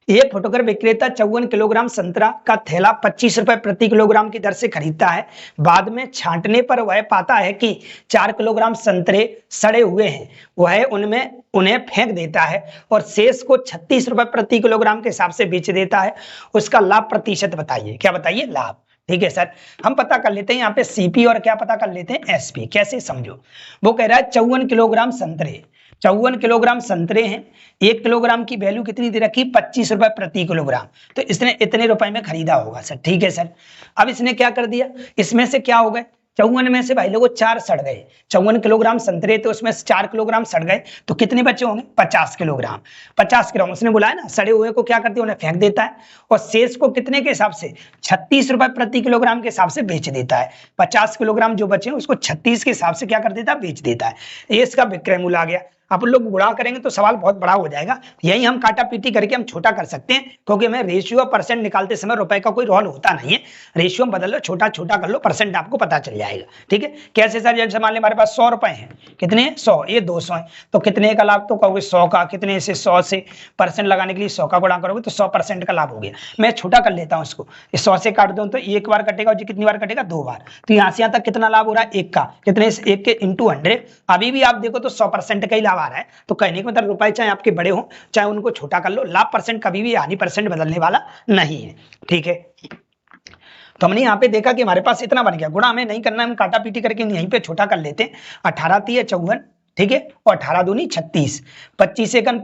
एक फुटकर विक्रेता 54 किलोग्राम संतरा का थैला 25 रुपए प्रति किलोग्राम की दर से खरीदता है। बाद में छांटने पर वह पाता है कि 4 किलोग्राम संतरे सड़े हुए हैं। वह उन्हें फेंक देता है और शेष को 36 रुपए प्रति किलोग्राम के हिसाब से बेच देता है। उसका लाभ प्रतिशत बताइए। क्या बताइए? लाभ। ठीक है सर, हम पता कर लेते हैं यहाँ पे सीपी और क्या पता कर लेते हैं? एसपी। कैसे समझो, वो कह रहा है 54 किलोग्राम संतरे, 54 किलोग्राम संतरे हैं, 1 किलोग्राम की वैल्यू कितनी दे रखी? 25 रुपए प्रति किलोग्राम। तो इसने इतने रुपए में खरीदा होगा सर। ठीक है सर, अब इसने क्या कर दिया, इसमें से क्या हो गए? 54 में से भाई लोगों 4 सड़ गए। 54 किलोग्राम संतरे तो उसमें 4 किलोग्राम सड़ गए, तो कितने बचे होंगे? 50 किलोग्राम। 50 ग्राम उसने बोला है ना, सड़े हुए को क्या करते हैं? उन्हें फेंक देता है और शेष को कितने के हिसाब से? 36 रुपए प्रति किलोग्राम के हिसाब से बेच देता है। 50 किलोग्राम जो बचे उसको 36 के हिसाब से क्या कर देता है? बेच देता है। ये इसका विक्रय मूल्य आ गया। आप लोग गुणा करेंगे तो सवाल बहुत बड़ा हो जाएगा, यही हम काटा पीटी करके हम छोटा कर सकते हैं, क्योंकि हमें रेशियो परसेंट निकालते समय रुपए का कोई रोल होता नहीं है। रेशियो में बदल लो, छोटा छोटा कर लो, परसेंट आपको पता चल जाएगा। ठीक है, कैसे सर? जैसे मान लें हमारे पास 100 रुपए हैं, कितने? 100, ये 200 है, तो कितने का लाभ? तो कहोगे 100 का। कितने से? 100 से। परसेंट लगाने के लिए 100 का गुणा करोगे तो 100% का लाभ हो गया। मैं छोटा कर लेता हूँ इसको, 100 से काट दूं तो एक बार कटेगा, और कितनी बार कटेगा? 2 बार। तो यहाँ से यहाँ तक कितना लाभ हो रहा है? 1 का। कितने? 1 के इंटू 100। अभी भी आप देखो तो 100% का ही लाभ आ रहा है। तो कहने का मतलब रुपए चाहे आपके बड़े हो चाहे उनको छोटा कर लो, लाभ परसेंट कभी भी हानि परसेंट बदलने वाला नहीं है। ठीक है, तो हमने यहाँ पे देखा कि हमारे पास इतना बन गया। गुणा हमें नहीं करना है, हम काटा पीटी करके यहीं पे छोटा कर लेते हैं। 18 3 54, ठीक है, और 18 दूनी 36, 25 एकन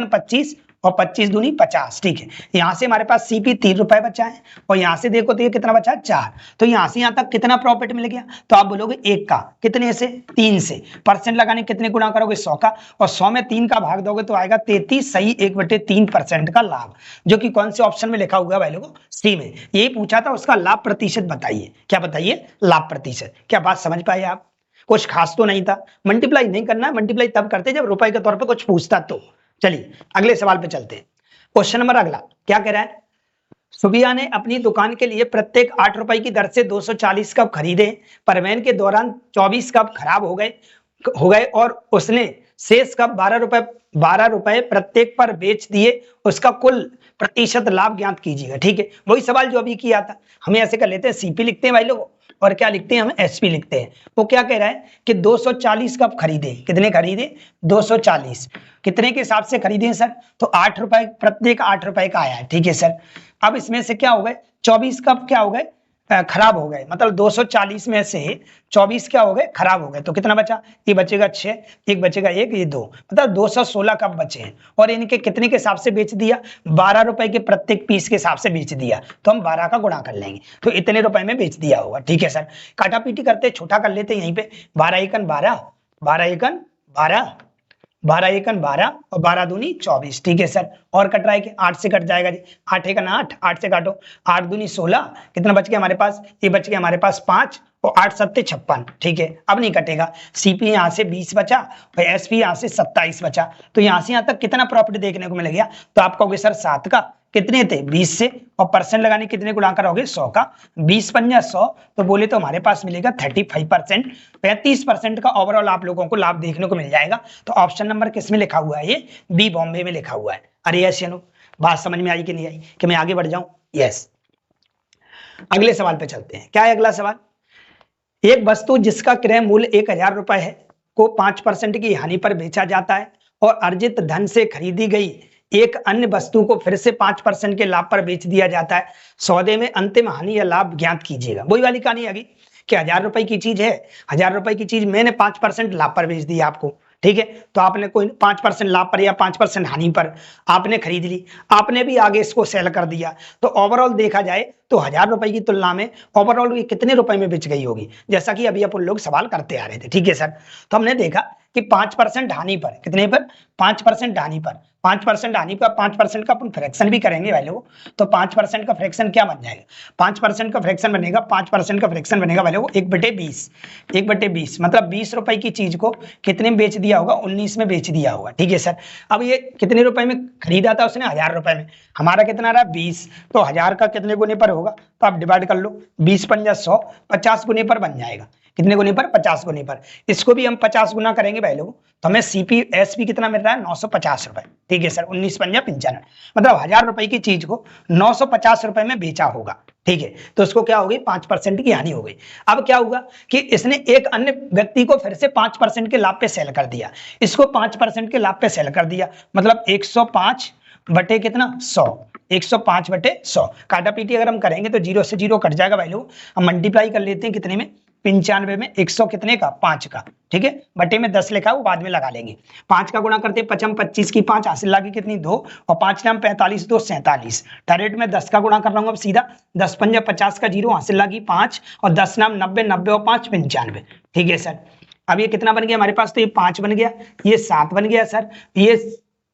25 और 25 दूनी 50। ठीक है, यहाँ से हमारे पास सीपी 3 रुपए बचा है, और यहाँ से देखो तो ये कितना बचा? 4। तो यहाँ से यहाँ तक कितना प्रॉफिट मिल गया? तो आप बोलोगे 1 का। कितने से? 3 से। परसेंट लगाने कितने गुणा करोगे? 100 का, और 100 में 3 का भाग दोगे तो आएगा 33 सही 1/3% का लाभ, जो कि कौन से ऑप्शन में लिखा हुआ है भाई लोगों? सी में। यही पूछा था, उसका लाभ प्रतिशत बताइए। क्या बताइए? लाभ प्रतिशत। क्या बात समझ पाए आप? कुछ खास तो नहीं था। मल्टीप्लाई नहीं करना है, मल्टीप्लाई तब करते जब रुपए के तौर पर कुछ पूछता तो। चलिए अगले सवाल पे चलते हैं। क्वेश्चन नंबर अगला क्या कह रहा है? सुबिया ने अपनी दुकान के लिए प्रत्येक 8 रुपए की दर से 240 कप खरीदे। परिवहन के दौरान 24 कप खराब हो गए और उसने शेष कप 12 रुपए प्रत्येक पर बेच दिए। उसका कुल प्रतिशत लाभ ज्ञात कीजिएगा। ठीक है, वही सवाल जो अभी किया था। हमें ऐसे कर लेते हैं, सीपी लिखते हैं भाई लोग, और क्या लिखते हैं? हम एसपी लिखते हैं। वो क्या कह रहा है कि 240 कप खरीदे। कितने खरीदे? 240। कितने के हिसाब से खरीदे सर? तो 8 रुपए, प्रत्येक 8 रुपए का आया है। ठीक है सर, अब इसमें से क्या हो गए? 24 कप क्या हो गए? खराब हो गए। मतलब 240 में से 24 क्या हो गए? खराब हो गए। तो कितना बचा? ये बचेगा 6, एक बचेगा 1, ये 2, मतलब 216 कप बचे हैं। और इनके कितने के हिसाब से बेच दिया? 12 रुपए के प्रत्येक पीस के हिसाब से बेच दिया। तो हम 12 का गुणा कर लेंगे, तो इतने रुपए में बेच दिया होगा। ठीक है सर, काटा पीटी करते छोटा कर लेते यहीं पे। 12 एकन 12, 12 एकन 12, 12 एकन 12 और 12 दूनी 24। ठीक है सर, और कट रहा है कि 8 से कट जाएगा जी। 8 एकन 8, 8 से काटो, 8 दूनी 16। कितना बच गया हमारे पास? ये बच गया हमारे पास 5 और 8 सत्ते 56। ठीक है, अब नहीं कटेगा। सीपी यहाँ से 20 बचा और एसपी यहाँ से 27 बचा। तो यहाँ से यहाँ तक कितना प्रॉफिट देखने को मिल गया? तो आप कहोगे सर 7 का। कितने थे? 20 से, और परसेंट लगाने कितने गुणा करोगे? 100 का। 20 पंजा 100, तो बोले तो हमारे पास मिलेगा 35%। 35% का ओवरऑल आप लोगों को लाभ देखने को मिल जाएगा। तो ऑप्शन नंबर किस में लिखा हुआ है? ये बी बॉम्बे में लिखा हुआ है। अरे यस यानो, बात समझ में आई कि नहीं आई? कि मैं आगे बढ़ जाऊं? यस। अगले सवाल पे चलते हैं। क्या है अगला सवाल? एक वस्तु जिसका क्रय मूल्य 1000 रुपए है को 5% की हानि पर बेचा जाता है, और अर्जित धन से खरीदी गई एक अन्य वस्तु को फिर से 5% के लाभ पर बेच दिया जाता है। सौदे में अंतिम हानि या लाभ ज्ञात कीजिएगा। वही वाली कहानी आ गई कि 1000 रुपए की चीज है, 1000 रुपए की चीज मैंने 5% लाभ पर बेच दी आपको। ठीक है। तो आपने कोई 5% लाभ पर या 5% हानि पर आपने खरीद ली, आपने भी आगे इसको सेल कर दिया, तो ओवरऑल देखा जाए तो 1000 रुपए की तुलना में ओवरऑल ये कितने रुपए में बेच गई होगी, जैसा कि अभी अपन लोग सवाल करते आ रहे थे। ठीक है सर, तो हमने देखा कि 5% हानि पर, कितने पर, 5% हानि पर, 5% हानि पर 5% का अपन फ्रैक्शन भी करेंगे भाई लोगों, तो 5% का फ्रैक्शन क्या बन जाएगा, 5% का फ्रैक्शन बनेगा, 5% का फ्रैक्शन बनेगा भाई लोगों 1/20, 1/20 मतलब 20 रुपए की चीज को कितने में बेच दिया होगा, 19 में बेच दिया होगा। ठीक है सर, अब ये कितने रुपए में खरीदा था उसने, 1000 रुपए में, हमारा कितना रहा 20, तो 1000 का कितने गुने पर होगा, तो आप डिवाइड कर लो, 20 पंजा 100, 50 गुने पर बन जाएगा, कितने गुने पर, 50 गुने पर। इसको भी हम 50 गुना करेंगे भाई लोगों, तो हमें CPS भी कितना मिल रहा है, 950 रुपए। ठीक है सर, 19 पंजा 95, मतलब 1000 रुपए की चीज को 950 रुपए में बेचा होगा। ठीक है, तो उसको क्या हो गई, 5% की हानि हो गई। अब क्या होगा कि इसने एक अन्य व्यक्ति को फिर से 5% के लाभ पे सेल कर दिया, इसको 5% के लाभ पे सेल कर दिया, मतलब 105 बटे कितना, 100, 105 बटे 100, काटा पीटी अगर हम करेंगे तो 0 से 0 कट जाएगा भाई लोग, हम मल्टीप्लाई कर लेते हैं कितने में, 95 में 100 कितने का, 5 का। ठीक है, बटे में 10 लिखा है वो बाद में लगा लेंगे, 5 का गुणा करते 55 25 की 5 हासिल लागी कितनी 2, और 5 नाम 45 2 47, डायरेक्ट में 10 का गुणा कर रहा हूँ अब सीधा, 10 पंजा 50 का 0 हासिल लागी 5, और 10 नाम 90 90 और 5 95। ठीक है सर, अब ये कितना बन गया हमारे पास, तो ये 5 बन गया, ये 7 बन गया सर,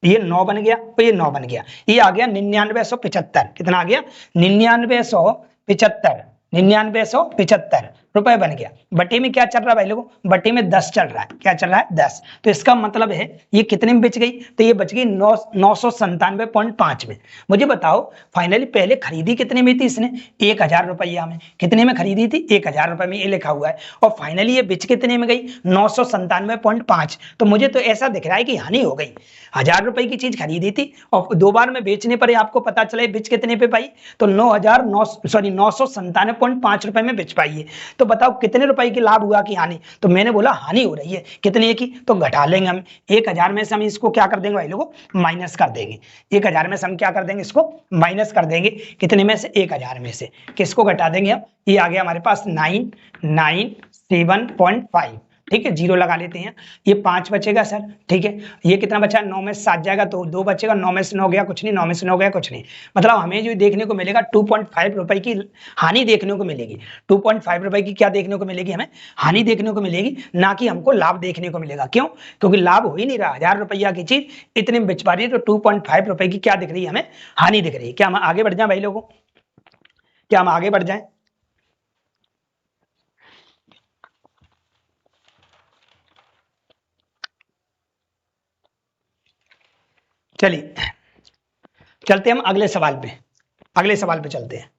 ये 9 बन गया, तो ये 9 बन गया, ये आ गया 9975, कितना आ गया, 9975, 9975 रुपए बन गया। बटे में क्या चल रहा है भाई लोगों, बटे में 10 चल रहा है, क्या चल रहा है 10, तो इसका मतलब है ये कितने में बेच गई, तो ये बच गई 997.5 में। मुझे बताओ फाइनली पहले खरीदी कितने में थी इसने, 1000 रुपया में, कितने में खरीदी थी, 1000 रुपए में, ये लिखा हुआ है, और फाइनली ये बेच कितने में गई, 997.5। तो मुझे तो ऐसा दिख रहा है कि हानि हो गई, 1000 रुपए की चीज खरीदी थी और 2 बार में बेचने पर आपको पता चले बेच कितने पे पाई, तो 997.5 रुपए में बेच पाई है। तो बताओ कितने रुपए की लाभ हुआ कि हानि, तो मैंने बोला हानि हो रही है, कितने की, तो घटा लेंगे हम, 1000 में से हम इसको क्या कर देंगे भाई लोगों, माइनस कर देंगे, 1000 में से हम क्या कर देंगे, इसको माइनस कर देंगे, कितने में से, 1000 में से, किसको घटा देंगे हम, ये आ गया हमारे पास 997.5। ठीक है, 0 लगा लेते हैं, ये 5 बचेगा सर। ठीक है, ये कितना बचा, 9 में से 7 जाएगा तो 2 बचेगा, 9 में से 9 गया कुछ नहीं, 9 में से 9 गया कुछ नहीं, मतलब हमें जो देखने को मिलेगा 2.5 रुपए की हानि देखने को मिलेगी, 2.5 रुपए की क्या देखने को मिलेगी, हमें हानि देखने को मिलेगी, ना कि हमको लाभ देखने को मिलेगा। क्यों, क्योंकि लाभ हो ही नहीं रहा, 1000 रुपया की चीज इतने में बेच पा रही है, तो 2.5 रुपए की क्या दिख रही है, हमें हानि दिख रही है। क्या हम आगे बढ़ जाए भाई लोगों, क्या हम आगे बढ़ जाए, चलिए चलते हम अगले सवाल पे, अगले सवाल पे चलते हैं।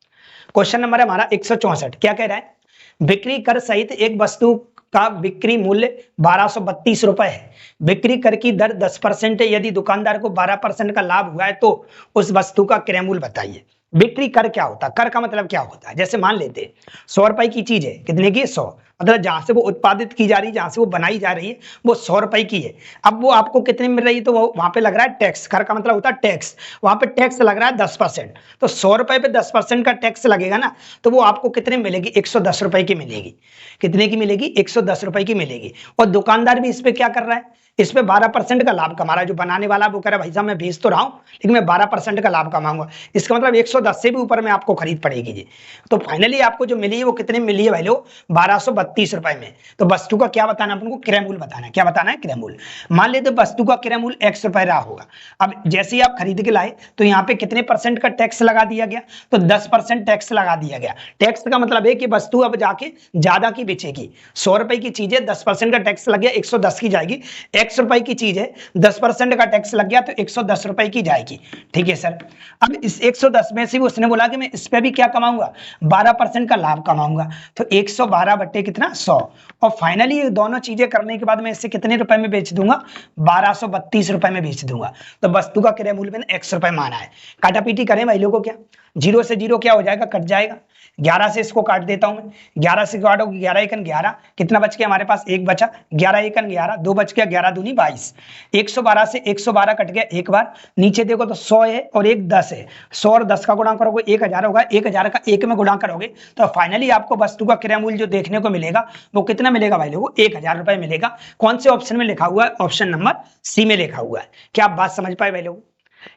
क्वेश्चन नंबर है हमारा 164, क्या कह रहा है, बिक्री कर सहित एक वस्तु का बिक्री मूल्य 1232 रुपए है, बिक्री कर की दर 10% है, यदि दुकानदार को 12% का लाभ हुआ है तो उस वस्तु का क्रय मूल्य बताइए। बिक्री कर क्या होता है, कर का मतलब क्या होता है, जैसे मान लेते हैं 100 रुपए की चीज है, कितने की, 100, मतलब जहां से वो उत्पादित की जा रही है, जहां से वो बनाई जा रही है, वो 100 रुपए की है। अब वो आपको कितने मिल रही है, तो वो वहां पे लग रहा है टैक्स, कर का मतलब होता है टैक्स, वहां पे टैक्स लग रहा है 10%, तो 100 रुपए पे 10% का टैक्स लगेगा ना, तो वो आपको कितने मिलेगी, 110 रुपए की मिलेगी, कितने की मिलेगी, 110 रुपए की मिलेगी। और दुकानदार भी इस पे क्या कर रहा है, इस पे 12% का लाभ कमा रहा है, जो बनाने वाला वो कह रहा है भाई साहब मैं बेच तो रहा हूं लेकिन मैं 12% का लाभ कमाऊंगा, इसका मतलब 110 से भी ऊपर में आपको खरीद पड़ेगी जी। तो फाइनली आपको जो मिली है वो कितने मिली है भाई लोग, 1232 रुपए में। तो वस्तु का क्या बताना है अपन को, क्रय मूल्य बताना है, क्या बताना है, क्रय मूल्य। मान लेते वस्तु का क्रय मूल्य X रुपए रहा होगा, अब जैसे ही आप खरीद के लाए तो यहाँ पे कितने % का टैक्स लगा दिया गया, तो 10% टैक्स लगा दिया गया। टैक्स का मतलब है कि वस्तु अब जाके ज्यादा की बेचेगी, 100 रुपए की चीज है, 10% का टैक्स लग गया, 110 की जाएगी, X रुपए की चीज है, 10% का टैक्स लग गया तो 110 रुपए की जाएगी। ठीक है सर, अब इस 110 में से उसने बोला कि मैं इस पे भी क्या कमाऊंगा, 12% का लाभ कमाऊंगा, तो 112 बट्टे कितना, 100, और फाइनली ये दोनों चीजें करने के बाद मैं इससे कितने रुपए में बेच दूंगा, 1232 रुपए में बेच दूंगा। तो वस्तु का क्रय मूल्य मैंने X रुपए माना है, काटापीटी करें भाई लोगों को, क्या जीरो से जीरो क्या हो जाएगा, कट जाएगा। 11 से इसको काट देता हूं मैं, 11 से काटो, 11 एकन 11, कितना बच गया हमारे पास, एक बचा, 11 एकन 11, दो बच गया, 11 दूनी 22। 112 से 112 कट गया एक बार, नीचे देखो तो 100 है और एक 10 है, 100 और 10 का गुणा करोगे 1000 होगा, 1000 का एक में गुणा करोगे तो फाइनली आपको वस्तु का क्रय मूल्य जो देखने को मिलेगा वो कितना मिलेगा भाई लोगों, 1000 रुपए मिलेगा। कौन से ऑप्शन में लिखा हुआ है, ऑप्शन नंबर सी में लिखा हुआ है। क्या आप बात समझ पाए भाई लोगों,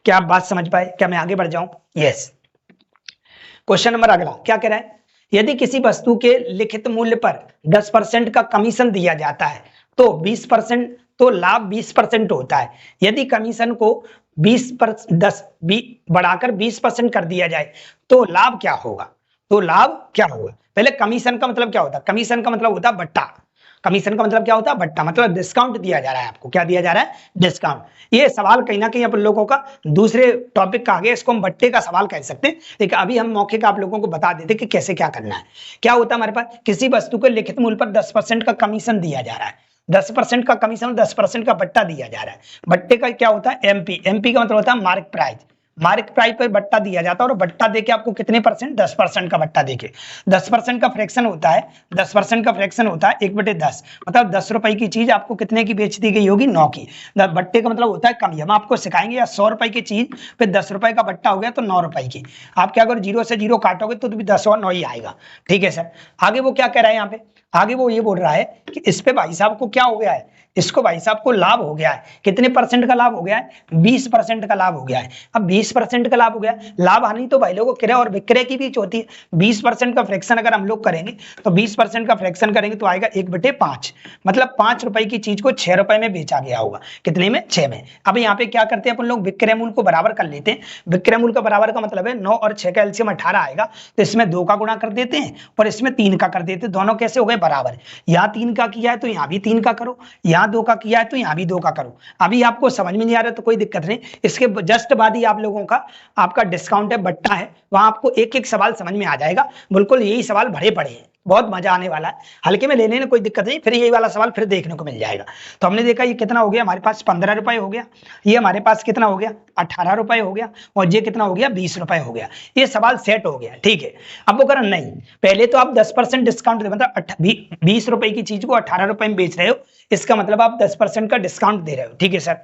क्या आप बात समझ पाए, क्या मैं आगे बढ़ जाऊं, यस। क्वेश्चन नंबर अगला क्या कह रहा है, यदि किसी वस्तु के लिखित मूल्य पर 10% का कमीशन दिया जाता है तो 20%, तो लाभ 20% होता है। यदि कमीशन को 20 बढ़ाकर 20% कर दिया जाए तो लाभ क्या होगा, तो लाभ क्या होगा। पहले कमीशन का मतलब क्या होता है, कमीशन का मतलब होता है बट्टा, कमीशन का मतलब क्या होता है, बट्टा, मतलब डिस्काउंट दिया जा रहा है आपको, क्या दिया जा रहा है, डिस्काउंट। ये सवाल कहीं ना कहीं अपन लोगों का दूसरे टॉपिक का आगे, इसको हम बट्टे का सवाल कह सकते हैं, लेकिन अभी हम मौके का आप लोगों को बता देते कि कैसे क्या करना है। क्या होता है हमारे पास, किसी वस्तु के लिखित मूल्य पर 10% का कमीशन दिया जा रहा है, 10% का कमीशन, 10% का बट्टा दिया जा रहा है। बट्टे का क्या होता है, एमपी, एमपी का मतलब होता है मार्क प्राइस, मार्क प्राइस पर बट्टा दिया जाता है, और बट्टा देके आपको कितने परसेंट, 10% का बट्टा देके। 10% का फ्रैक्शन होता है, 10% का फ्रैक्शन होता है 1/10, मतलब 10 रुपए की चीज आपको कितने की बेच दी गई होगी, 9 की। बट्टे का मतलब होता है कमी, हम आपको सिखाएंगे, या 100 रुपए की चीज पे 10 रुपए का बट्टा हो गया तो 9 रुपए की। आप क्या करो, जीरो से जीरो काटोगे तो भी 10 और 9 ही आएगा, ठीक है सर। आगे वो क्या कह रहा है यहाँ पे, आगे वो ये बोल रहा है कि इस पे भाई साहब को क्या हो गया है, इसको भाई साहब को लाभ हो गया है, कितने परसेंट का लाभ हो गया है, 20% का लाभ हो गया है। अब 20% का लाभ हो गया, लाभ हानि तो भाई लोगों क्रय और विक्रय की बीच होती है। 20% का फ्रैक्शन अगर हम लोग करेंगे तो 20% का फ्रैक्शन करेंगे तो आएगा 1/5, मतलब 5 रुपए की चीज को 6 रुपए में बेचा गया होगा, कितने में, 6 में। अब यहाँ पे क्या करते हैं अपन लोग, विक्रय मूल्य को बराबर कर लेते हैं। विक्रय मूल्य का बराबर का मतलब है 9 और 6 का एलसीएम 18 आएगा, तो इसमें 2 का गुणा कर देते हैं और इसमें 3 का कर देते हैं, दोनों कैसे हो गए, बराबर। यहाँ 3 का किया है तो यहाँ भी 3 का करो, यहाँ 2 का किया है तो यहाँ भी 2 का करो। अभी आपको समझ में नहीं आ रहा तो कोई दिक्कत नहीं, इसके जस्ट बाद ही आप लोगों का आपका डिस्काउंट है, बट्टा है, वहां आपको एक एक सवाल समझ में आ जाएगा। बिल्कुल यही सवाल भरे पड़े हैं, बहुत मजा आने वाला है, हल्के में लेने में कोई दिक्कत नहीं, फिर यही वाला सवाल फिर देखने को मिल जाएगा। तो हमने देखा ये कितना हो गया हमारे पास, 15 रुपए हो गया, ये हमारे पास कितना हो गया, 18 रुपए हो गया, और ये कितना हो गया, 20 रुपए हो गया। ये सवाल सेट हो गया, ठीक है। अब वो करें नहीं, पहले तो आप 10% डिस्काउंट दे, मतलब 20 रुपए की चीज को 18 रुपए में बेच रहे हो, इसका मतलब आप 10% का डिस्काउंट दे रहे हो, ठीक है सर।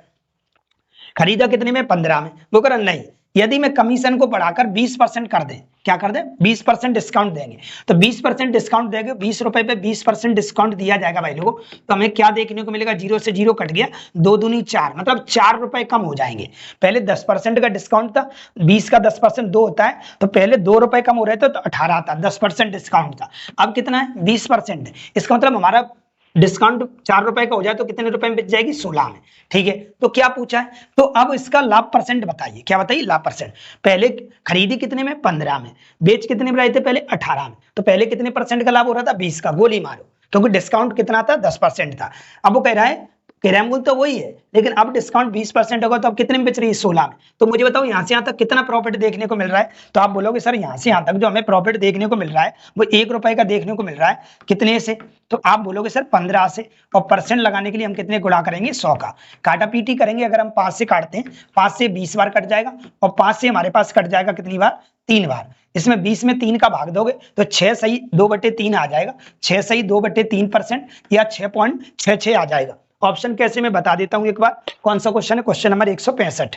खरीदा कितने में, 15 में। वो करें नहीं, यदि मैं कमीशन को बढ़ाकर 20% कर दें, क्या कर दें, 20% डिस्काउंट देंगे, तो 20% डिस्काउंट देंगे, 20 रुपए पे 20% डिस्काउंट दिया जाएगा भाई लोगों, तो हमें क्या देखने को मिलेगा, जीरो से जीरो कट गया, 2 दूनी 4, मतलब 4 रुपए कम हो जाएंगे। पहले 10% का डिस्काउंट था, 20 का 10% 2 होता है, तो पहले 2 रुपए कम हो रहे थे तो 18 आता, 10% डिस्काउंट था। अब कितना है, 20%, इसका मतलब हमारा डिस्काउंट 4 रुपए का हो जाए तो कितने रुपए में बेच जाएगी, 16 में, ठीक है। तो क्या पूछा है, तो अब इसका लाभ परसेंट बताइए, क्या बताइए, लाभ परसेंट। पहले खरीदी कितने में, 15 में, बेच कितने में रहे थे, पहले 18 में, तो पहले कितने परसेंट का लाभ हो रहा था, 20 का, गोली मारो, क्योंकि डिस्काउंट कितना था, 10% था। अब वो कह रहा है क्रय मूल्य तो वही है, लेकिन अब डिस्काउंट 20% होगा, तो अब कितने में बेच रही है, 16 में। तो मुझे बताओ यहाँ से यहाँ तक कितना प्रॉफिट देखने को मिल रहा है, तो आप बोलोगे सर यहाँ से यहाँ तक जो हमें प्रॉफिट देखने को मिल रहा है वो 1 रुपए का देखने को मिल रहा है, कितने से, तो आप बोलोगे सर 15 से, और परसेंट लगाने के लिए हम कितने गुणा करेंगे, 100 का। काटा पीटी करेंगे, अगर हम 5 से काटते हैं, 5 से 20 बार कट जाएगा, और 5 से हमारे पास कट जाएगा कितनी बार, 3 बार। इसमें 20 में 3 का भाग दोगे तो 6 सही 2/3 आ जाएगा, 6 सही 2/3%, या 6.66 आ जाएगा। ऑप्शन कैसे मैं बता देता हूं एक बार, कौन सा क्वेश्चन है, क्वेश्चन नंबर 165,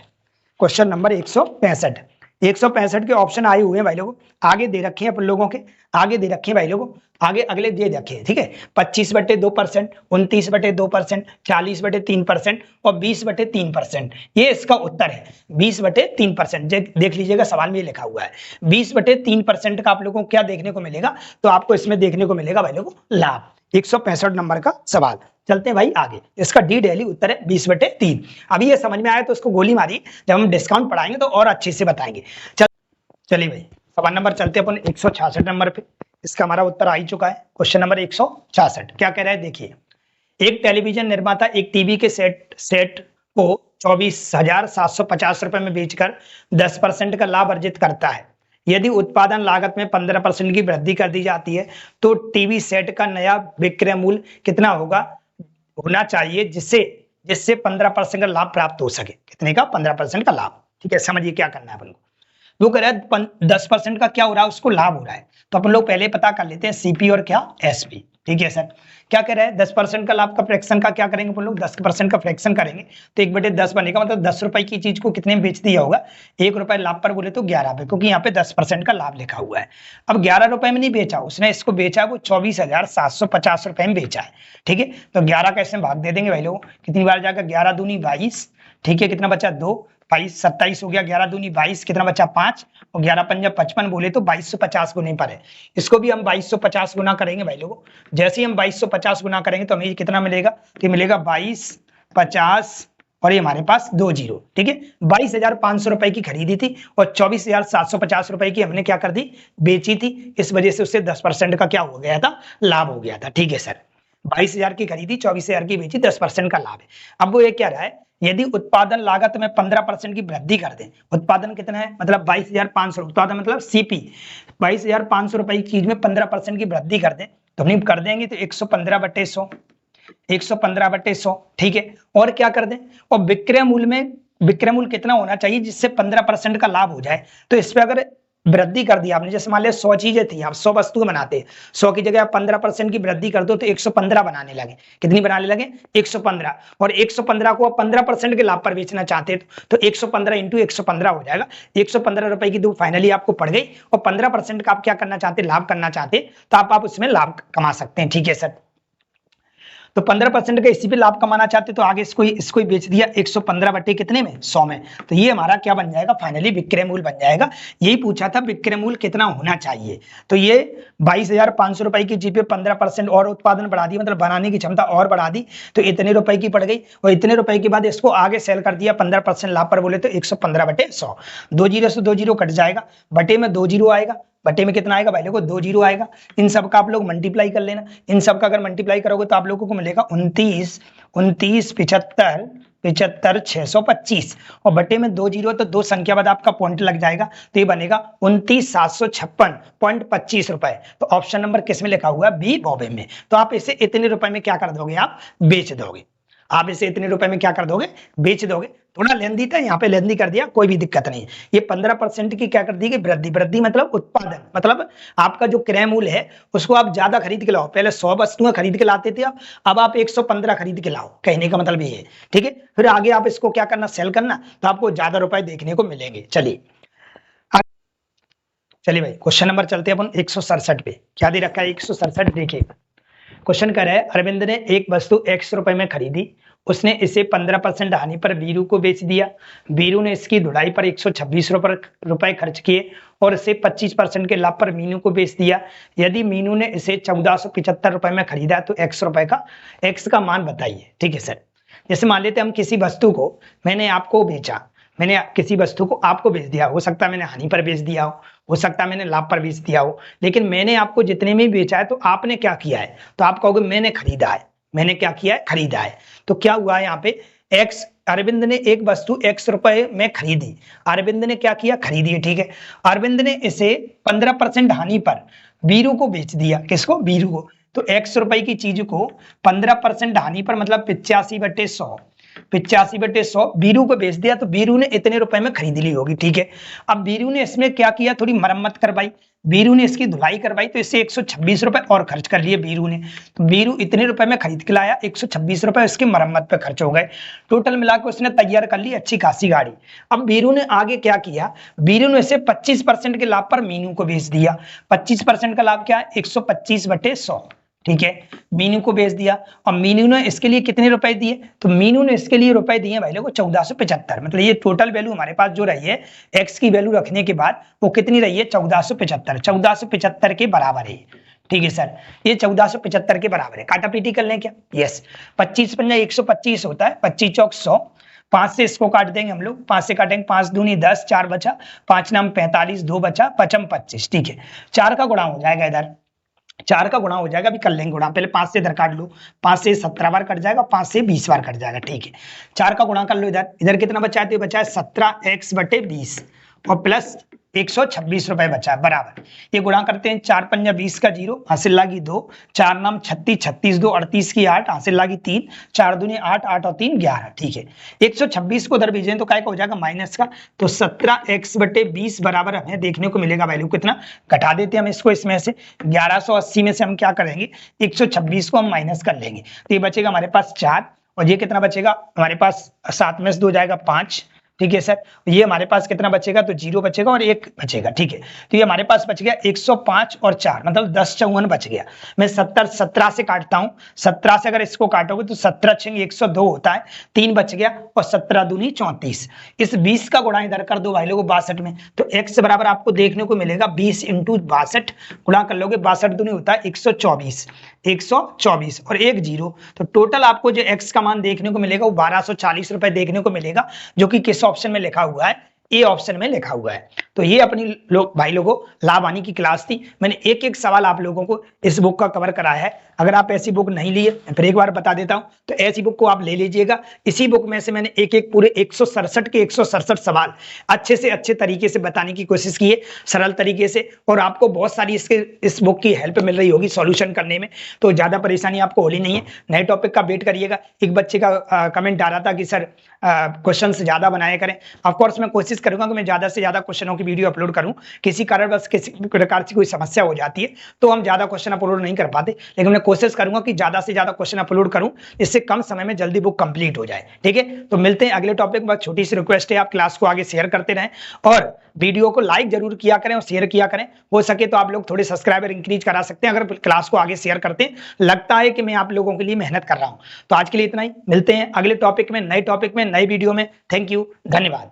क्वेश्चन नंबर 165, 165 के ऑप्शन आए हुए हैं भाई लोगों, आगे दे रखे हैं अपन लोगों के, आगे दे रखे हैं भाई लोगों, आगे अगले दे रखे हैं, ठीक है। 25/2%, 29/2%, 40/3% और 20/3%, ये इसका उत्तर है, 20/3%। देख लीजिएगा सवाल में ये लिखा हुआ है 20/3% का आप लोगों को क्या देखने को मिलेगा, तो आपको इसमें देखने को मिलेगा भाई लोगों लाभ। 165 नंबर का सवाल, चलते हैं भाई आगे, इसका डी डेली उत्तर है 20/3। अभी ये समझ में आया तो इसको गोली मारी, जब हम डिस्काउंट पढ़ाएंगे तो और अच्छे से बताएंगे। चलिए भाई सवाल नंबर चलते अपन 166 नंबर पे, इसका हमारा उत्तर आ ही चुका है, क्वेश्चन नंबर 166 क्या कह रहा है, देखिए। एक टेलीविजन निर्माता एक टीवी के सेट को 24,750 रुपए में बेचकर 10% का लाभ अर्जित करता है। यदि उत्पादन लागत में 15% की वृद्धि कर दी जाती है तो टीवी सेट का नया विक्रय मूल्य कितना होना चाहिए, जिससे 15% का लाभ प्राप्त हो सके, कितने का, 15% का लाभ, ठीक है। समझिए क्या करना है अपन को, वो कह रहा है 10% का क्या हो रहा है, उसको लाभ हो रहा है। तो अपन लोग पहले पता कर लेते हैं सीपी और क्या एसपी। ठीक है सर, क्या कह रहा है 10% का लाभ का फ्रैक्शन का क्या करेंगे अपन लोग, 10% का फ्रैक्शन करेंगे तो 1/10 बनेगा, मतलब 10 रुपए की चीज को कितने में बेच दिया होगा, 1 रुपए लाभ पर बोले तो 11 पे, क्योंकि यहाँ पे 10% का लाभ लिखा हुआ है। अब 11 रुपए में नहीं बेचा उसने, इसको बेचा वो 24,750 रुपए में बेचा है। ठीक है, तो 11 का इसमें भाग दे देंगे भाई लोग, कितनी बार जाएगा, 11 दूनी 22, ठीक है, कितना बचा 2, 22 27 हो गया, 11 दूनी 22, कितना बचा 5, और 11 पंजा 55 बोले तो 2250 गुने पर है। इसको भी हम 2250 गुना करेंगे भाई लोगों, जैसे ही हम 2250 गुना करेंगे तो हमें कितना मिलेगा, तो मिलेगा 2250 और ये हमारे पास 2 जीरो। ठीक है, 22,500 रुपए की खरीदी थी और 24,750 रुपए की हमने क्या कर दी, बेची थी। इस वजह से उससे 10% का क्या हो गया था, लाभ हो गया था। ठीक है सर, 22,000 की खरीदी, 24,000 की बेची, 10% का लाभ है। अब वो ये कह रहा है यदि उत्पादन लागत में 15% की वृद्धि कर दें, उत्पादन कितना है, मतलब 22,500, उत्पादन मतलब सीपी, 22,500 रुपए की चीज में 15% की वृद्धि कर दें तो हम कर देंगे तो 115/100, 115/100। ठीक है, और क्या कर दें, और विक्रय मूल्य में, विक्रय मूल्य कितना होना चाहिए जिससे 15% का लाभ हो जाए। तो इस पे अगर वृद्धि कर दिया आपने, जैसे मान लिया 100 चीजें थी, आप 100 वस्तुएं बनाते, 100 की जगह आप 15% की वृद्धि कर दो तो 115 बनाने लगे, कितनी बनाने लगे, 115, और 115 को आप 15% के लाभ पर बेचना चाहते तो 115 इंटू 115 हो जाएगा, 115 रुपए की दो फाइनली आपको पड़ गई, और 15% का आप क्या करना चाहते, लाभ करना चाहते, तो आप उसमें लाभ कमा सकते हैं। ठीक है सर, तो 15% का इसी पे लाभ कमाना चाहते तो आगे इसको ही बेच दिया 115 बटे कितने में, 100 में, तो ये हमारा क्या बन जाएगा, फाइनली विक्रय मूल्य बन जाएगा। यही पूछा था विक्रय मूल्य कितना होना चाहिए, तो ये 22,500 रुपए की चीज पे 15% और उत्पादन बढ़ा दी, मतलब बनाने की क्षमता और बढ़ा दी, तो इतने रुपए की पड़ गई, और इतने रुपए के बाद इसको आगे सेल कर दिया 15% लाभ पर बोले तो 115/100, 2 जीरो से 2 जीरो कट जाएगा, बटे में 2 जीरो आएगा, बटे में कितना आएगा भाई लोगों, 2 जीरो आएगा। इन सब का आप लोग मल्टीप्लाई कर लेना, इन सब का अगर मल्टीप्लाई करोगे तो आप लोगों को मिलेगा 29 75 75 625, और बटे में 2 जीरो, तो 2 संख्या बाद आपका पॉइंट लग जाएगा, तो ये बनेगा 29,756.25 रुपए। तो ऑप्शन नंबर किस में लिखा हुआ है, बी बॉबे में। तो आप इसे इतने रुपए में क्या कर दोगे, आप बेच दोगे, आप इसे इतने रुपए में क्या कर दोगे, बेच दोगे। थोड़ा लेंदी था, यहाँ पे लेंदी कर दिया, कोई भी दिक्कत नहीं। ये 15% की क्या कर दी गई, वृद्धि, वृद्धि मतलब उत्पादन, मतलब आपका जो क्रय मूल्य है उसको आप ज्यादा खरीद के लाओ, पहले 100 वस्तुएं खरीद के लाते थे, अब आप 115 खरीद के लाओ, कहने का मतलब ये है। ठीक है, फिर आगे आप इसको क्या करना, सेल करना, तो आपको ज्यादा रुपए देखने को मिलेंगे। चलिए चलिए भाई, क्वेश्चन नंबर चलते हैं अपन 167 पे। क्या दे रखा है 167, देखिए क्वेश्चन कर रहा है, अरविंद ने एक वस्तु x रुपए में खरीदी, उसने इसे 15% हानि पर वीरू को बेच दिया, वीरू ने इसकी धुलाई पर 126 रुपए खर्च किए और इसे 25% के लाभ पर मीनू को बेच दिया। यदि मीनू ने इसे 1475 रुपए में खरीदा तो x रुपए का x का मान बताइए। ठीक है सर, जैसे मान लेते हम किसी वस्तु को मैंने आपको बेचा, मैंने किसी वस्तु को आपको बेच दिया, हो सकता है मैंने हानि पर बेच दिया हो सकता है मैंने लाभ पर बेच दिया हो, लेकिन मैंने आपको जितने में बेचा है तो आपने क्या किया है, तो आप कहोगे मैंने खरीदा है, मैंने क्या किया है, खरीदा है। तो क्या हुआ है यहाँ पे, एक्स, अरविंद ने एक वस्तु x रुपए में खरीदी, अरविंद ने क्या किया, खरीदी है। ठीक है, अरविंद ने इसे 15% हानि पर वीरू को बेच दिया, किसको, वीरू को। तो x रुपए की चीज को 15% हानि पर मतलब 85/100, 85/100 बीरू को बेच दिया, तो बीरू ने इतने रुपए में खरीद ली होगी। ठीक है, अब बीरू ने इसमें क्या किया, थोड़ी मरम्मत करवाई, बीरू ने इसकी धुलाई करवाई, तो इससे 126 रुपए और खर्च कर लिए बीरू ने। तो बीरू इतने रुपए में खरीद के लाया, 126 रुपए इसकी मरम्मत पे खर्च हो गए, टोटल मिलाकर उसने तैयार कर ली अच्छी खासी गाड़ी। अब बीरू ने आगे क्या किया, बीरू ने इसे 25% के लाभ पर मीनू को बेच दिया। 25% का लाभ क्या है, 125/100। ठीक है, मीनू को बेच दिया, और मीनू ने इसके लिए कितने रुपए दिए, तो मीनू ने इसके लिए रुपए दिए भाई लोगों 1475, मतलब ये टोटल वैल्यू हमारे पास जो रही है एक्स की वैल्यू रखने के बाद वो कितनी रही है, 1475, 1475 के बराबर है। ठीक है सर, ये 1475 के बराबर है। काटा पीटी कर लें क्या, यस, 25 पंजा 125 होता है, 25 चौक 100, 5 से इसको काट देंगे हम लोग, 5 से काटेंगे, 5 दूनी 10, 4 बचा, 5 नाम 45, 2 बचा, 5 25। ठीक है, 4 का गुणा हो जाएगा, इधर 4 का गुणा हो जाएगा, अभी कर लेंगे गुणा, पहले 5 से इधर काट लो, 5 से 17 बार कट जाएगा, 5 से 20 बार कट जाएगा। ठीक है, 4 का गुणा कर लो, इधर इधर कितना बचा है, तो बचा है 17x/20 और प्लस 126 रुपए बचा है, बराबर। ये गुणा करते हैं, 4 पंजा 20 का 0, हासिल लागी 2, 4 नाम 36, 36 2 38 की 8, हासिल लागी 3, 4 दूनी 8, 8 और 3 11, ठीक है। 126 को उधर भेजें तो क्या हो जाएगा माइनस का, तो 17x/20 बराबर हमें देखने को मिलेगा वैल्यू कितना, घटा देते हैं हम इसको इसमें से, 1180 में से हम क्या करेंगे 126 को हम माइनस कर लेंगे, तो ये बचेगा हमारे पास 4, और ये कितना बचेगा हमारे पास 7 में से 2 जाएगा 5, ठीक है सर। ये हमारे पास कितना बचेगा, तो 0 बचेगा और 1 बचेगा, ठीक है। तो ये हमारे पास बच गया 105 और 4, मतलब 1054 बच गया। मैं 17 से काटता हूं, 17 से अगर इसको काटोगे तो 17 छेंगे 102 होता है, 3 बच गया, और 17 दूनी 34। इस 20 का गुणा इधर कर दो भाई लोगों 62 में, तो x बराबर आपको देखने को मिलेगा 20 इंटू 62, गुणा कर लोगे 62 दूनी होता है 124, 124 और 1 0, तो टोटल आपको जो x का मान देखने को मिलेगा वो 1240 रुपए देखने को मिलेगा, जो कि किस ऑप्शन में लिखा हुआ है, ए ऑप्शन में लिखा हुआ है। तो ये अपनी भाई लोगों लाभ आनी की क्लास थी। मैंने एक एक सवाल आप लोगों को इस बुक का कवर कराया है। अगर आप ऐसी बुक नहीं लिए, फिर एक बार बता देता हूं, तो ऐसी बुक को आप ले लीजिएगा। इसी बुक में से मैंने एक एक पूरे 167 के 167 सवाल अच्छे से अच्छे तरीके से बताने की कोशिश की है, सरल तरीके से, और आपको बहुत सारी इस बुक की हेल्प मिल रही होगी सॉल्यूशन करने में, तो ज्यादा परेशानी आपको होनी नहीं है। नए टॉपिक का वेट करिएगा। एक बच्चे का कमेंट आ रहा था कि सर क्वेश्चन ज्यादा बनाया करें। ऑफकोर्स मैं कोशिश करूंगा कि मैं ज्यादा से ज्यादा क्वेश्चनों की वीडियो अपलोड करूं। किसी कारणवश किसी प्रकार से कोई समस्या हो जाती है तो हम ज्यादा क्वेश्चन अपलोड नहीं कर पाते, लेकिन मैं कोशिश करूंगा कि ज्यादा से ज्यादा क्वेश्चन अपलोड करूं, इससे कम समय में जल्दी बुक कंप्लीट हो जाए, ठीक है। तो मिलते हैं अगले टॉपिक में। छोटी सी रिक्वेस्ट है, आप क्लास को आगे शेयर करते रहें और वीडियो को लाइक जरूर किया करें और शेयर किया करें। हो सके तो आप लोग थोड़े सब्सक्राइबर इंक्रीज करा सकते हैं अगर क्लास को आगे शेयर करते हैं। लगता है कि मैं आप लोगों के लिए मेहनत कर रहा हूं। तो आज के लिए इतना ही, मिलते हैं अगले टॉपिक में, नए टॉपिक में, नई वीडियो में। थैंक यू, धन्यवाद।